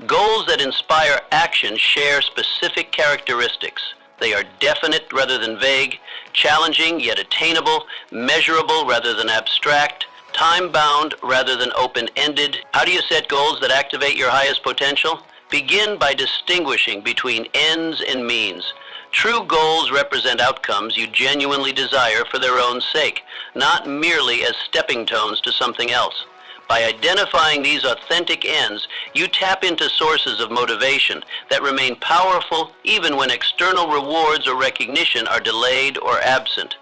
Goals that inspire action share specific characteristics. They are definite rather than vague, challenging yet attainable, measurable rather than abstract, time-bound rather than open-ended. How do you set goals that activate your highest potential? Begin by distinguishing between ends and means. True goals represent outcomes you genuinely desire for their own sake, not merely as stepping stones to something else. By identifying these authentic ends, you tap into sources of motivation that remain powerful even when external rewards or recognition are delayed or absent.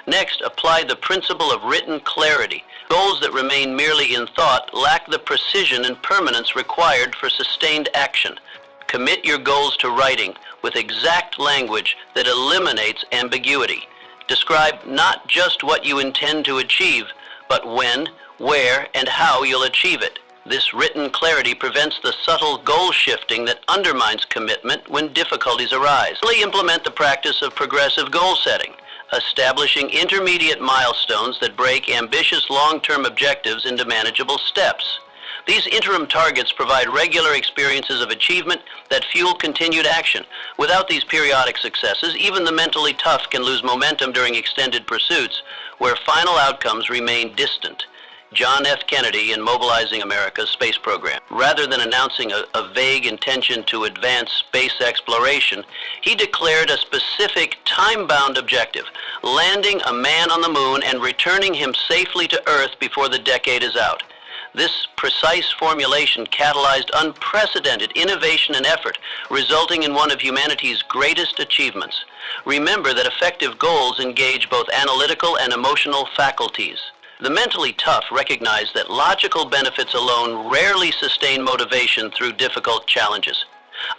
Next, apply the principle of written clarity. Goals that remain merely in thought lack the precision and permanence required for sustained action. Commit your goals to writing with exact language that eliminates ambiguity. Describe not just what you intend to achieve, but when, where, and how you'll achieve it. This written clarity prevents the subtle goal shifting that undermines commitment when difficulties arise. Fully implement the practice of progressive goal setting, establishing intermediate milestones that break ambitious long-term objectives into manageable steps. These interim targets provide regular experiences of achievement that fuel continued action. Without these periodic successes, even the mentally tough can lose momentum during extended pursuits, where final outcomes remain distant. John F. Kennedy in mobilizing America's space program. Rather than announcing a vague intention to advance space exploration, he declared a specific time-bound objective, landing a man on the moon and returning him safely to Earth before the decade is out. This precise formulation catalyzed unprecedented innovation and effort, resulting in one of humanity's greatest achievements. Remember that effective goals engage both analytical and emotional faculties. The mentally tough recognize that logical benefits alone rarely sustain motivation through difficult challenges.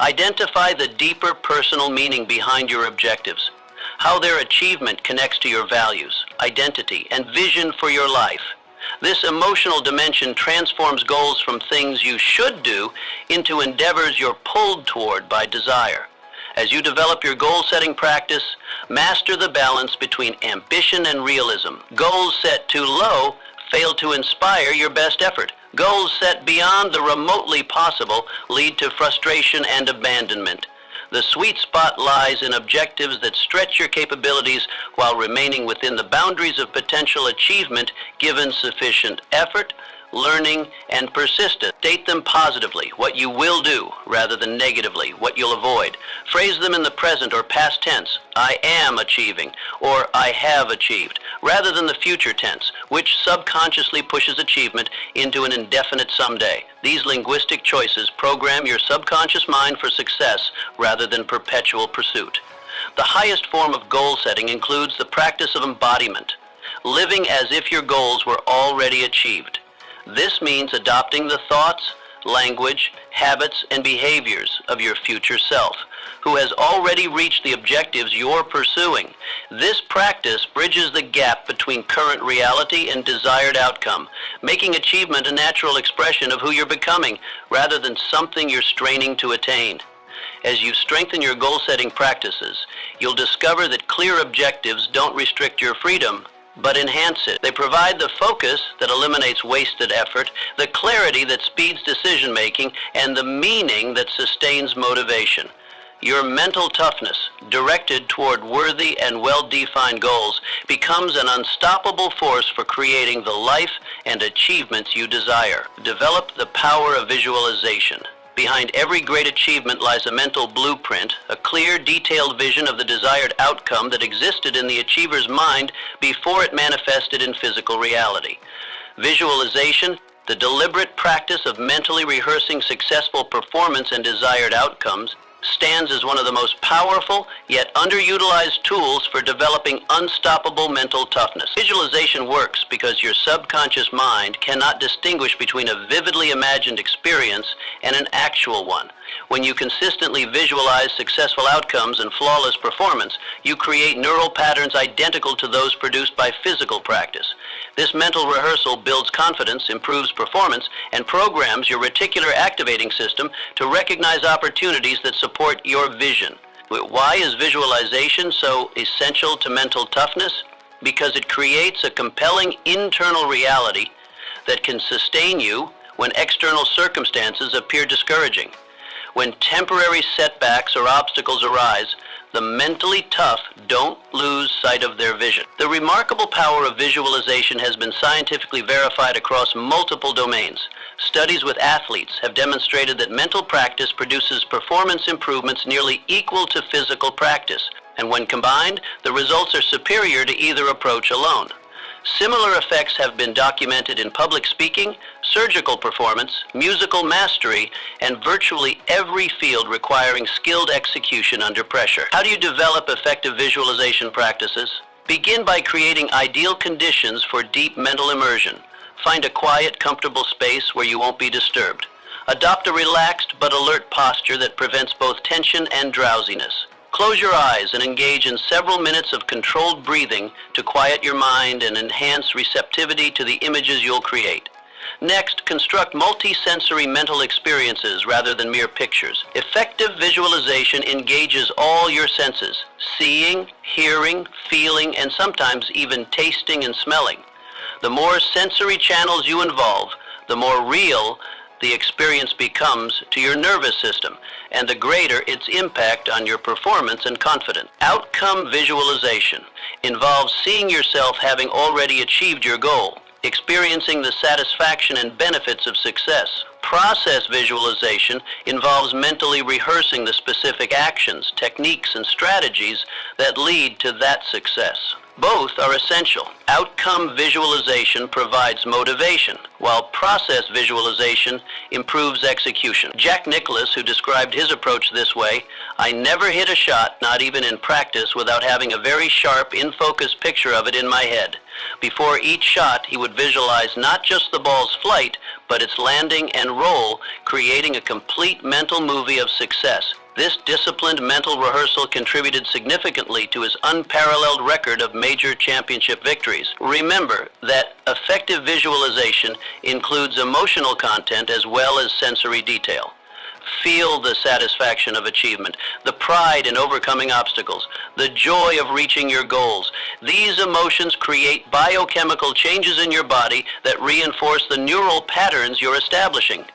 Identify the deeper personal meaning behind your objectives, how their achievement connects to your values, identity, and vision for your life. This emotional dimension transforms goals from things you should do into endeavors you're pulled toward by desire. As you develop your goal-setting practice, master the balance between ambition and realism. Goals set too low fail to inspire your best effort. Goals set beyond the remotely possible lead to frustration and abandonment. The sweet spot lies in objectives that stretch your capabilities while remaining within the boundaries of potential achievement given sufficient effort, learning, and persistence. State them positively, what you will do, rather than negatively, what you'll avoid. Phrase them in the present or past tense, I am achieving, or I have achieved, rather than the future tense, which subconsciously pushes achievement into an indefinite someday. These linguistic choices program your subconscious mind for success rather than perpetual pursuit. The highest form of goal setting includes the practice of embodiment, living as if your goals were already achieved. This means adopting the thoughts, language, habits, and behaviors of your future self, who has already reached the objectives you're pursuing. This practice bridges the gap between current reality and desired outcome, making achievement a natural expression of who you're becoming, rather than something you're straining to attain. As you strengthen your goal-setting practices, you'll discover that clear objectives don't restrict your freedom, but enhance it. They provide the focus that eliminates wasted effort, the clarity that speeds decision-making, and the meaning that sustains motivation. Your mental toughness, directed toward worthy and well-defined goals, becomes an unstoppable force for creating the life and achievements you desire. Develop the power of visualization. Behind every great achievement lies a mental blueprint, a clear, detailed vision of the desired outcome that existed in the achiever's mind before it manifested in physical reality. Visualization, the deliberate practice of mentally rehearsing successful performance and desired outcomes, stands as one of the most powerful yet underutilized tools for developing unstoppable mental toughness. Visualization works because your subconscious mind cannot distinguish between a vividly imagined experience and an actual one. When you consistently visualize successful outcomes and flawless performance, you create neural patterns identical to those produced by physical practice. This mental rehearsal builds confidence, improves performance, and programs your reticular activating system to recognize opportunities that support your vision. Why is visualization so essential to mental toughness? Because it creates a compelling internal reality that can sustain you when external circumstances appear discouraging. When temporary setbacks or obstacles arise, the mentally tough don't lose sight of their vision. The remarkable power of visualization has been scientifically verified across multiple domains. Studies with athletes have demonstrated that mental practice produces performance improvements nearly equal to physical practice. And when combined, the results are superior to either approach alone. Similar effects have been documented in public speaking, surgical performance, musical mastery, and virtually every field requiring skilled execution under pressure. How do you develop effective visualization practices? Begin by creating ideal conditions for deep mental immersion. Find a quiet, comfortable space where you won't be disturbed. Adopt a relaxed but alert posture that prevents both tension and drowsiness. Close your eyes and engage in several minutes of controlled breathing to quiet your mind and enhance receptivity to the images you'll create. Next, construct multi-sensory mental experiences rather than mere pictures. Effective visualization engages all your senses: seeing, hearing, feeling, and sometimes even tasting and smelling. The more sensory channels you involve, the more real the experience becomes to your nervous system, and the greater its impact on your performance and confidence. Outcome visualization involves seeing yourself having already achieved your goal, experiencing the satisfaction and benefits of success. Process visualization involves mentally rehearsing the specific actions, techniques, and strategies that lead to that success. Both are essential. Outcome visualization provides motivation, while process visualization improves execution. Jack Nicklaus, who described his approach this way, "I never hit a shot, not even in practice, without having a very sharp, in-focus picture of it in my head. Before each shot, he would visualize not just the ball's flight, but its landing and roll, creating a complete mental movie of success." This disciplined mental rehearsal contributed significantly to his unparalleled record of major championship victories. Remember that effective visualization includes emotional content as well as sensory detail. Feel the satisfaction of achievement, the pride in overcoming obstacles, the joy of reaching your goals. These emotions create biochemical changes in your body that reinforce the neural patterns you're establishing.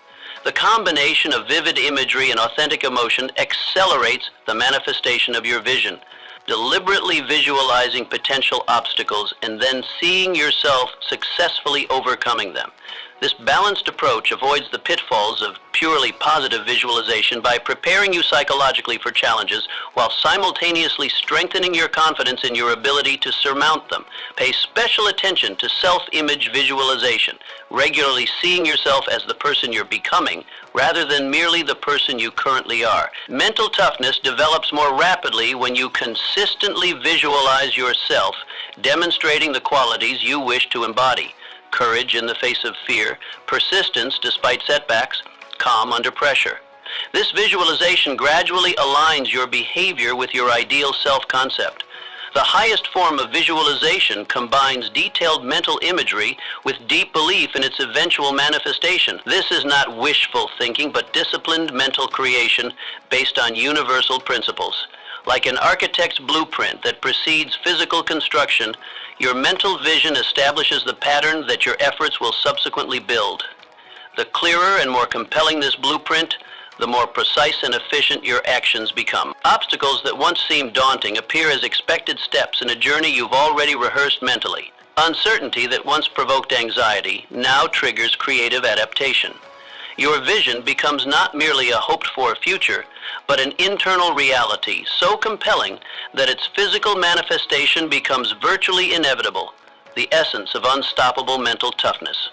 The combination of vivid imagery and authentic emotion accelerates the manifestation of your vision. Deliberately visualizing potential obstacles and then seeing yourself successfully overcoming them. This balanced approach avoids the pitfalls of purely positive visualization by preparing you psychologically for challenges while simultaneously strengthening your confidence in your ability to surmount them. Pay special attention to self-image visualization, regularly seeing yourself as the person you're becoming rather than merely the person you currently are. Mental toughness develops more rapidly when you consistently visualize yourself, demonstrating the qualities you wish to embody: courage in the face of fear, persistence despite setbacks, calm under pressure. This visualization gradually aligns your behavior with your ideal self-concept. The highest form of visualization combines detailed mental imagery with deep belief in its eventual manifestation. This is not wishful thinking, but disciplined mental creation based on universal principles. Like an architect's blueprint that precedes physical construction, your mental vision establishes the pattern that your efforts will subsequently build. The clearer and more compelling this blueprint, the more precise and efficient your actions become. Obstacles that once seemed daunting appear as expected steps in a journey you've already rehearsed mentally. Uncertainty that once provoked anxiety now triggers creative adaptation. Your vision becomes not merely a hoped-for future, but an internal reality so compelling that its physical manifestation becomes virtually inevitable, the essence of unstoppable mental toughness.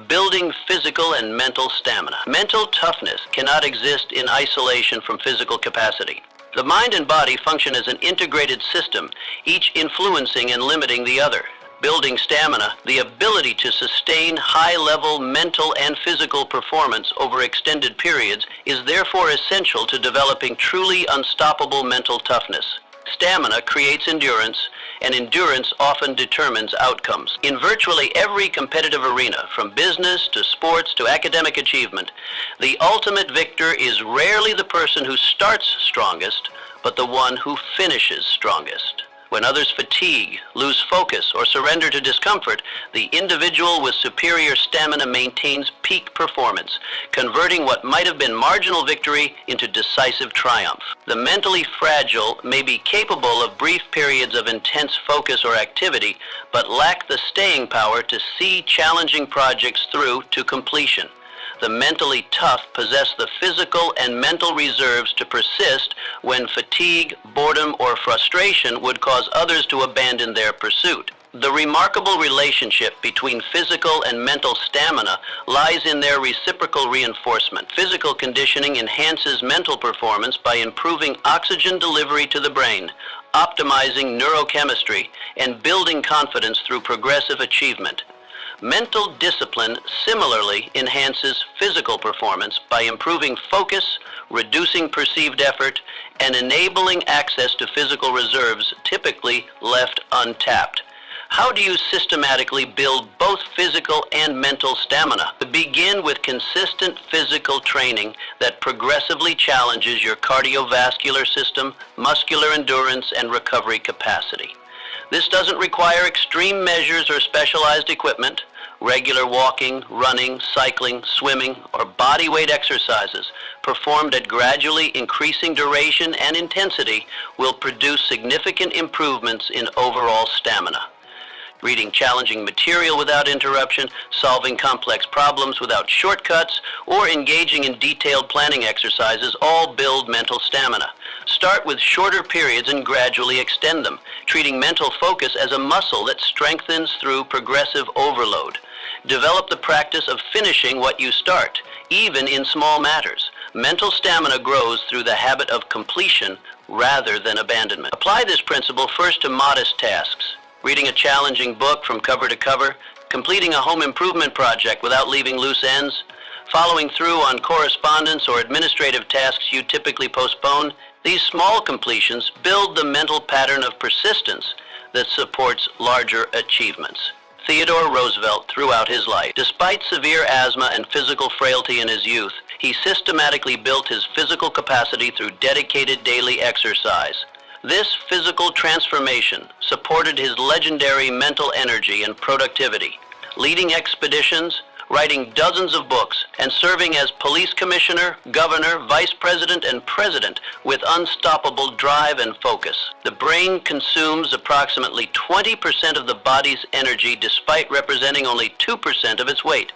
Building physical and mental stamina. Mental toughness cannot exist in isolation from physical capacity. The mind and body function as an integrated system, each influencing and limiting the other. Building stamina, the ability to sustain high-level mental and physical performance over extended periods, is therefore essential to developing truly unstoppable mental toughness. Stamina creates endurance, and endurance often determines outcomes. In virtually every competitive arena, from business to sports to academic achievement, the ultimate victor is rarely the person who starts strongest, but the one who finishes strongest. When others fatigue, lose focus, or surrender to discomfort, the individual with superior stamina maintains peak performance, converting what might have been marginal victory into decisive triumph. The mentally fragile may be capable of brief periods of intense focus or activity, but lack the staying power to see challenging projects through to completion. The mentally tough possess the physical and mental reserves to persist when fatigue, boredom, or frustration would cause others to abandon their pursuit. The remarkable relationship between physical and mental stamina lies in their reciprocal reinforcement. Physical conditioning enhances mental performance by improving oxygen delivery to the brain, optimizing neurochemistry, and building confidence through progressive achievement. Mental discipline similarly enhances physical performance by improving focus, reducing perceived effort, and enabling access to physical reserves typically left untapped. How do you systematically build both physical and mental stamina? Begin with consistent physical training that progressively challenges your cardiovascular system, muscular endurance, and recovery capacity. This doesn't require extreme measures or specialized equipment. Regular walking, running, cycling, swimming, or body weight exercises performed at gradually increasing duration and intensity will produce significant improvements in overall stamina. Reading challenging material without interruption, solving complex problems without shortcuts, or engaging in detailed planning exercises all build mental stamina. Start with shorter periods and gradually extend them, treating mental focus as a muscle that strengthens through progressive overload. Develop the practice of finishing what you start, even in small matters. Mental stamina grows through the habit of completion rather than abandonment. Apply this principle first to modest tasks. Reading a challenging book from cover to cover, completing a home improvement project without leaving loose ends, following through on correspondence or administrative tasks you typically postpone. These small completions build the mental pattern of persistence that supports larger achievements. Theodore Roosevelt throughout his life. Despite severe asthma and physical frailty in his youth, he systematically built his physical capacity through dedicated daily exercise. This physical transformation supported his legendary mental energy and productivity, leading expeditions, writing dozens of books, and serving as police commissioner, governor, vice president, and president with unstoppable drive and focus. The brain consumes approximately 20% of the body's energy despite representing only 2% of its weight.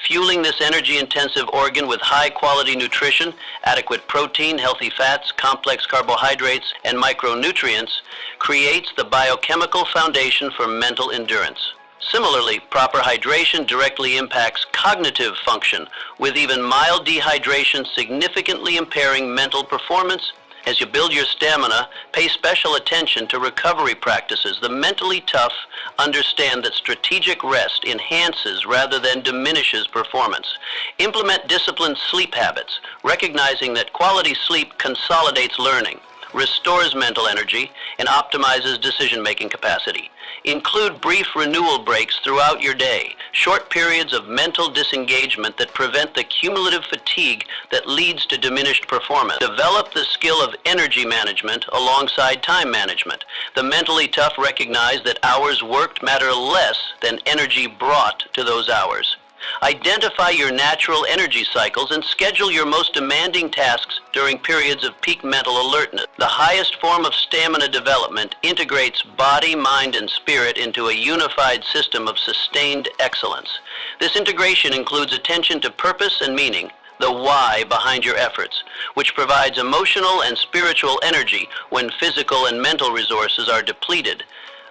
Fueling this energy-intensive organ with high-quality nutrition, adequate protein, healthy fats, complex carbohydrates, and micronutrients creates the biochemical foundation for mental endurance. Similarly, proper hydration directly impacts cognitive function, with even mild dehydration significantly impairing mental performance. As you build your stamina, pay special attention to recovery practices. The mentally tough understand that strategic rest enhances rather than diminishes performance. Implement disciplined sleep habits, recognizing that quality sleep consolidates learning, restores mental energy, and optimizes decision-making capacity. Include brief renewal breaks throughout your day, short periods of mental disengagement that prevent the cumulative fatigue that leads to diminished performance. Develop the skill of energy management alongside time management. The mentally tough recognize that hours worked matter less than energy brought to those hours. Identify your natural energy cycles and schedule your most demanding tasks during periods of peak mental alertness. The highest form of stamina development integrates body, mind, and spirit into a unified system of sustained excellence. This integration includes attention to purpose and meaning, the why behind your efforts, which provides emotional and spiritual energy when physical and mental resources are depleted.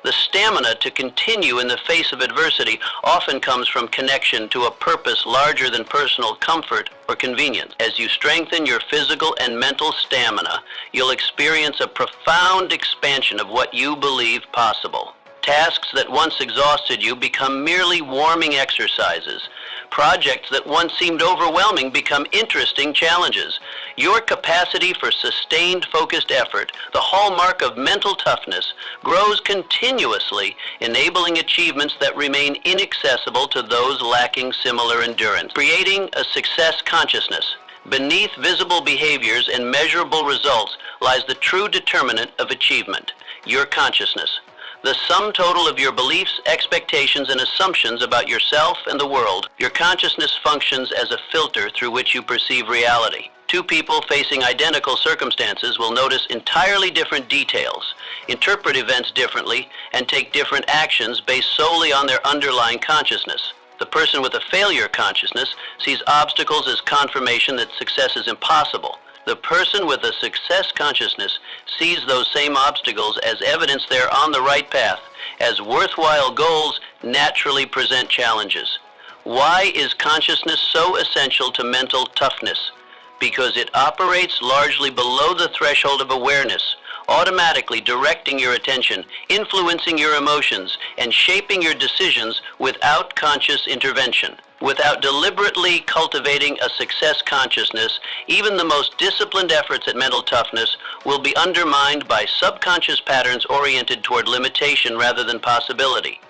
The stamina to continue in the face of adversity often comes from connection to a purpose larger than personal comfort or convenience. As you strengthen your physical and mental stamina, you'll experience a profound expansion of what you believe possible. Tasks that once exhausted you become merely warming exercises. Projects that once seemed overwhelming become interesting challenges. Your capacity for sustained, focused effort, the hallmark of mental toughness, grows continuously, enabling achievements that remain inaccessible to those lacking similar endurance. Creating a success consciousness. Beneath visible behaviors and measurable results lies the true determinant of achievement, your consciousness. The sum total of your beliefs, expectations, and assumptions about yourself and the world. Your consciousness functions as a filter through which you perceive reality. Two people facing identical circumstances will notice entirely different details, interpret events differently, and take different actions based solely on their underlying consciousness. The person with a failure consciousness sees obstacles as confirmation that success is impossible. The person with a success consciousness sees those same obstacles as evidence they're on the right path, as worthwhile goals naturally present challenges. Why is consciousness so essential to mental toughness? Because it operates largely below the threshold of awareness, automatically directing your attention, influencing your emotions, and shaping your decisions without conscious intervention. Without deliberately cultivating a success consciousness, even the most disciplined efforts at mental toughness will be undermined by subconscious patterns oriented toward limitation rather than possibility.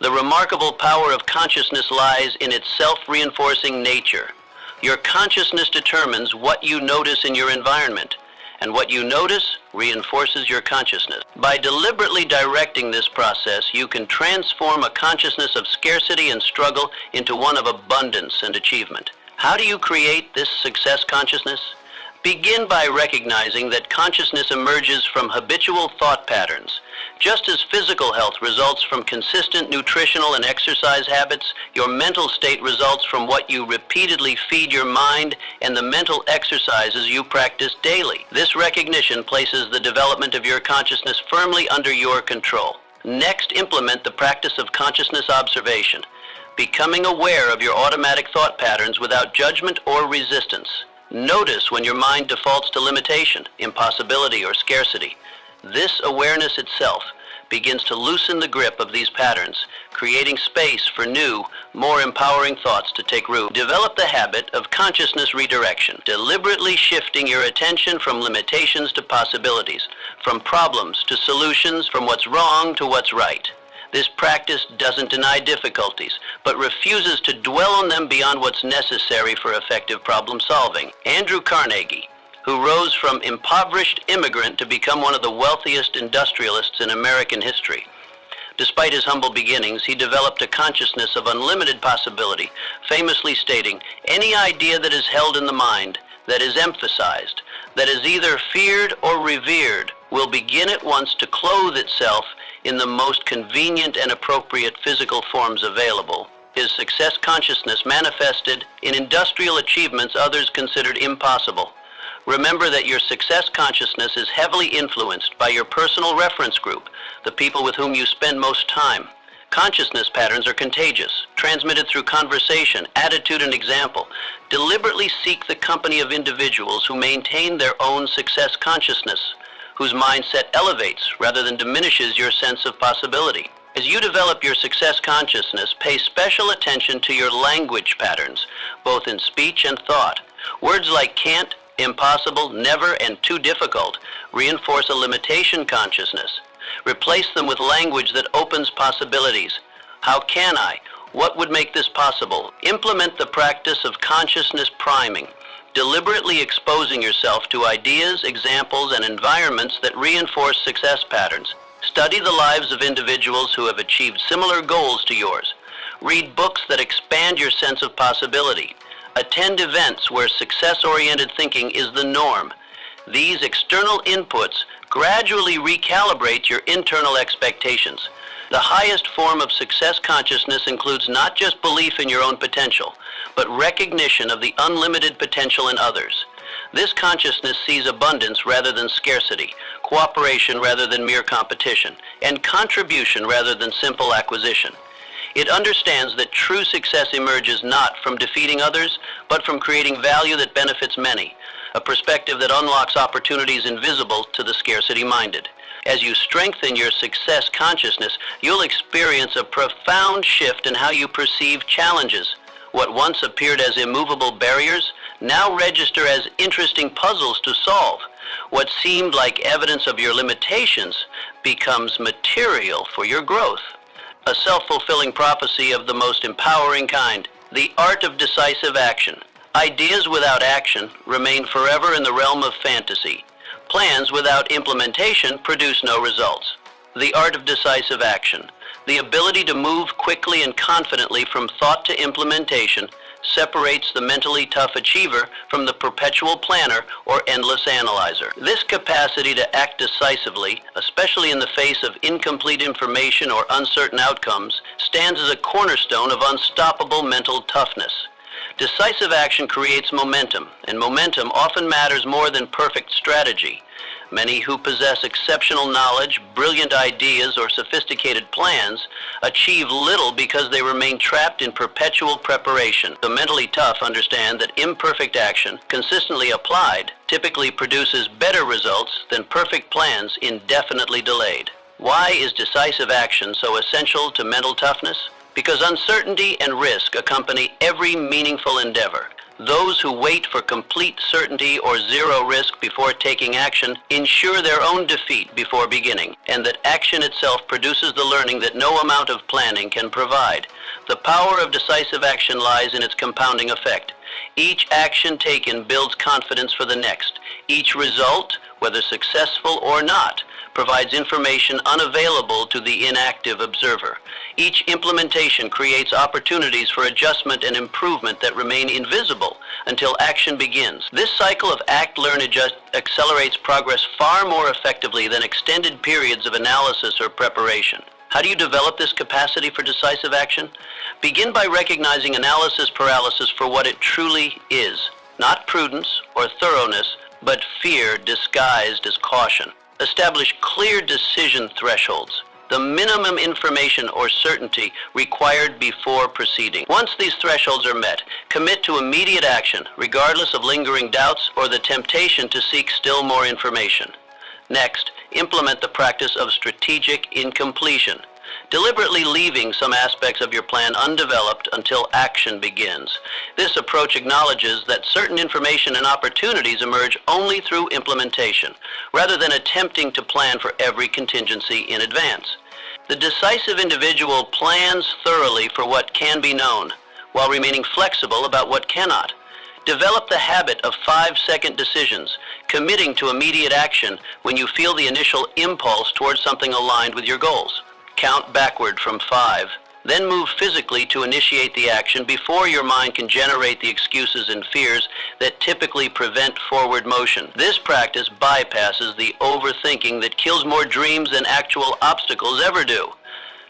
The remarkable power of consciousness lies in its self-reinforcing nature. Your consciousness determines what you notice in your environment, and what you notice reinforces your consciousness. By deliberately directing this process, you can transform a consciousness of scarcity and struggle into one of abundance and achievement. How do you create this success consciousness? Begin by recognizing that consciousness emerges from habitual thought patterns. Just as physical health results from consistent nutritional and exercise habits, your mental state results from what you repeatedly feed your mind and the mental exercises you practice daily. This recognition places the development of your consciousness firmly under your control. Next, implement the practice of consciousness observation, becoming aware of your automatic thought patterns without judgment or resistance. Notice when your mind defaults to limitation, impossibility, or scarcity. This awareness itself begins to loosen the grip of these patterns, creating space for new, more empowering thoughts to take root. Develop the habit of consciousness redirection, deliberately shifting your attention from limitations to possibilities, from problems to solutions, from what's wrong to what's right. This practice doesn't deny difficulties, but refuses to dwell on them beyond what's necessary for effective problem solving. Andrew Carnegie, who rose from impoverished immigrant to become one of the wealthiest industrialists in American history. Despite his humble beginnings, he developed a consciousness of unlimited possibility, famously stating, "Any idea that is held in the mind, that is emphasized, that is either feared or revered, will begin at once to clothe itself in the most convenient and appropriate physical forms available." His success consciousness manifested in industrial achievements others considered impossible. Remember that your success consciousness is heavily influenced by your personal reference group, the people with whom you spend most time. Consciousness patterns are contagious, transmitted through conversation, attitude, and example. Deliberately seek the company of individuals who maintain their own success consciousness, whose mindset elevates rather than diminishes your sense of possibility. As you develop your success consciousness, pay special attention to your language patterns, both in speech and thought. Words like can't, impossible, never, and too difficult reinforce a limitation consciousness. Replace them with language that opens possibilities. How can I? What would make this possible? Implement the practice of consciousness priming, deliberately exposing yourself to ideas, examples, and environments that reinforce success patterns. Study the lives of individuals who have achieved similar goals to yours. Read books that expand your sense of possibility. Attend events where success-oriented thinking is the norm. These external inputs gradually recalibrate your internal expectations. The highest form of success consciousness includes not just belief in your own potential, but recognition of the unlimited potential in others. This consciousness sees abundance rather than scarcity, cooperation rather than mere competition, and contribution rather than simple acquisition. It understands that true success emerges not from defeating others, but from creating value that benefits many, a perspective that unlocks opportunities invisible to the scarcity-minded. As you strengthen your success consciousness, you'll experience a profound shift in how you perceive challenges. What once appeared as immovable barriers now register as interesting puzzles to solve. What seemed like evidence of your limitations becomes material for your growth. A self-fulfilling prophecy of the most empowering kind, the art of decisive action. Ideas without action remain forever in the realm of fantasy. Plans without implementation produce no results. The art of decisive action, the ability to move quickly and confidently from thought to implementation, separates the mentally tough achiever from the perpetual planner or endless analyzer. This capacity to act decisively, especially in the face of incomplete information or uncertain outcomes, stands as a cornerstone of unstoppable mental toughness. Decisive action creates momentum, and momentum often matters more than perfect strategy. Many who possess exceptional knowledge, brilliant ideas, or sophisticated plans achieve little because they remain trapped in perpetual preparation. The mentally tough understand that imperfect action, consistently applied, typically produces better results than perfect plans indefinitely delayed. Why is decisive action so essential to mental toughness? Because uncertainty and risk accompany every meaningful endeavor. Those who wait for complete certainty or zero risk before taking action ensure their own defeat before beginning, and that action itself produces the learning that no amount of planning can provide. The power of decisive action lies in its compounding effect. Each action taken builds confidence for the next. Each result, whether successful or not, provides information unavailable to the inactive observer. Each implementation creates opportunities for adjustment and improvement that remain invisible until action begins. This cycle of act, learn, adjust accelerates progress far more effectively than extended periods of analysis or preparation. How do you develop this capacity for decisive action? Begin by recognizing analysis paralysis for what it truly is. Not prudence or thoroughness, but fear disguised as caution. Establish clear decision thresholds, the minimum information or certainty required before proceeding. Once these thresholds are met, commit to immediate action, regardless of lingering doubts or the temptation to seek still more information. Next, implement the practice of strategic incompletion, deliberately leaving some aspects of your plan undeveloped until action begins. This approach acknowledges that certain information and opportunities emerge only through implementation, rather than attempting to plan for every contingency in advance. The decisive individual plans thoroughly for what can be known, while remaining flexible about what cannot. Develop the habit of 5-second decisions, committing to immediate action when you feel the initial impulse towards something aligned with your goals. Count backward from 5, then move physically to initiate the action before your mind can generate the excuses and fears that typically prevent forward motion. This practice bypasses the overthinking that kills more dreams than actual obstacles ever do.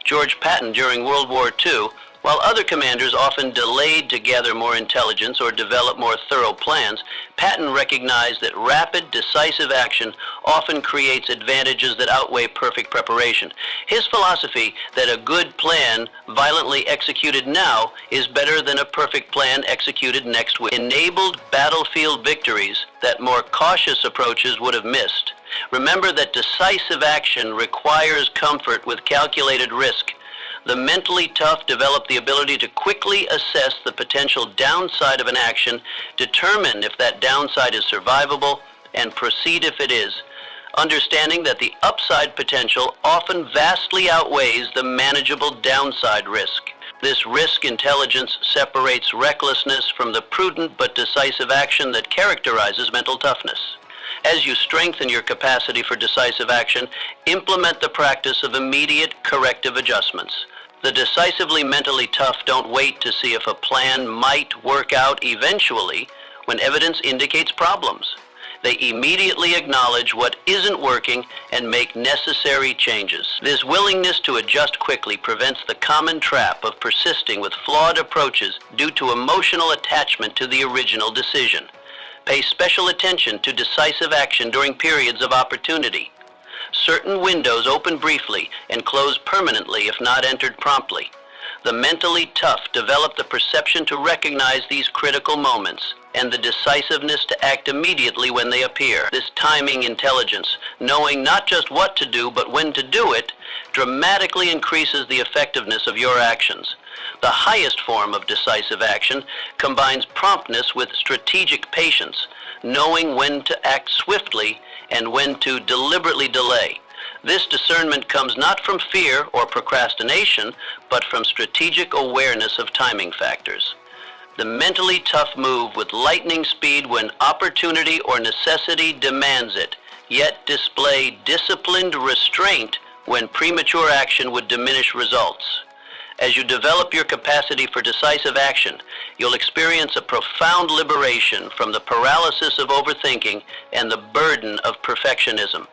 George Patton, during World War II, while other commanders often delayed to gather more intelligence or develop more thorough plans, Patton recognized that rapid, decisive action often creates advantages that outweigh perfect preparation. His philosophy that a good plan violently executed now is better than a perfect plan executed next week enabled battlefield victories that more cautious approaches would have missed. Remember that decisive action requires comfort with calculated risk. The mentally tough develop the ability to quickly assess the potential downside of an action, determine if that downside is survivable, and proceed if it is, understanding that the upside potential often vastly outweighs the manageable downside risk. This risk intelligence separates recklessness from the prudent but decisive action that characterizes mental toughness. As you strengthen your capacity for decisive action, implement the practice of immediate corrective adjustments. The decisively mentally tough don't wait to see if a plan might work out eventually when evidence indicates problems. They immediately acknowledge what isn't working and make necessary changes. This willingness to adjust quickly prevents the common trap of persisting with flawed approaches due to emotional attachment to the original decision. Pay special attention to decisive action during periods of opportunity. Certain windows open briefly and close permanently if not entered promptly. The mentally tough develop the perception to recognize these critical moments and the decisiveness to act immediately when they appear. This timing intelligence, knowing not just what to do but when to do it, dramatically increases the effectiveness of your actions. The highest form of decisive action combines promptness with strategic patience, knowing when to act swiftly and when to deliberately delay. This discernment comes not from fear or procrastination, but from strategic awareness of timing factors. The mentally tough move with lightning speed when opportunity or necessity demands it, yet display disciplined restraint when premature action would diminish results. As you develop your capacity for decisive action, you'll experience a profound liberation from the paralysis of overthinking and the burden of perfectionism.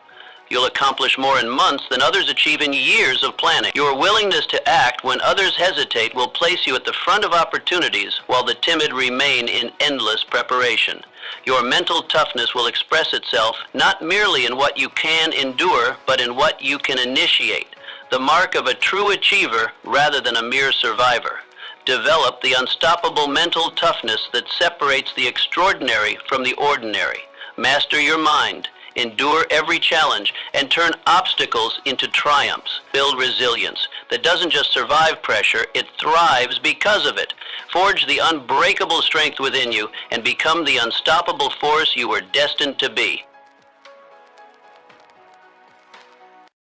You'll accomplish more in months than others achieve in years of planning. Your willingness to act when others hesitate will place you at the front of opportunities while the timid remain in endless preparation. Your mental toughness will express itself not merely in what you can endure, but in what you can initiate, the mark of a true achiever rather than a mere survivor. Develop the unstoppable mental toughness that separates the extraordinary from the ordinary. Master your mind. Endure every challenge and turn obstacles into triumphs. Build resilience that doesn't just survive pressure, it thrives because of it. Forge the unbreakable strength within you and become the unstoppable force you were destined to be.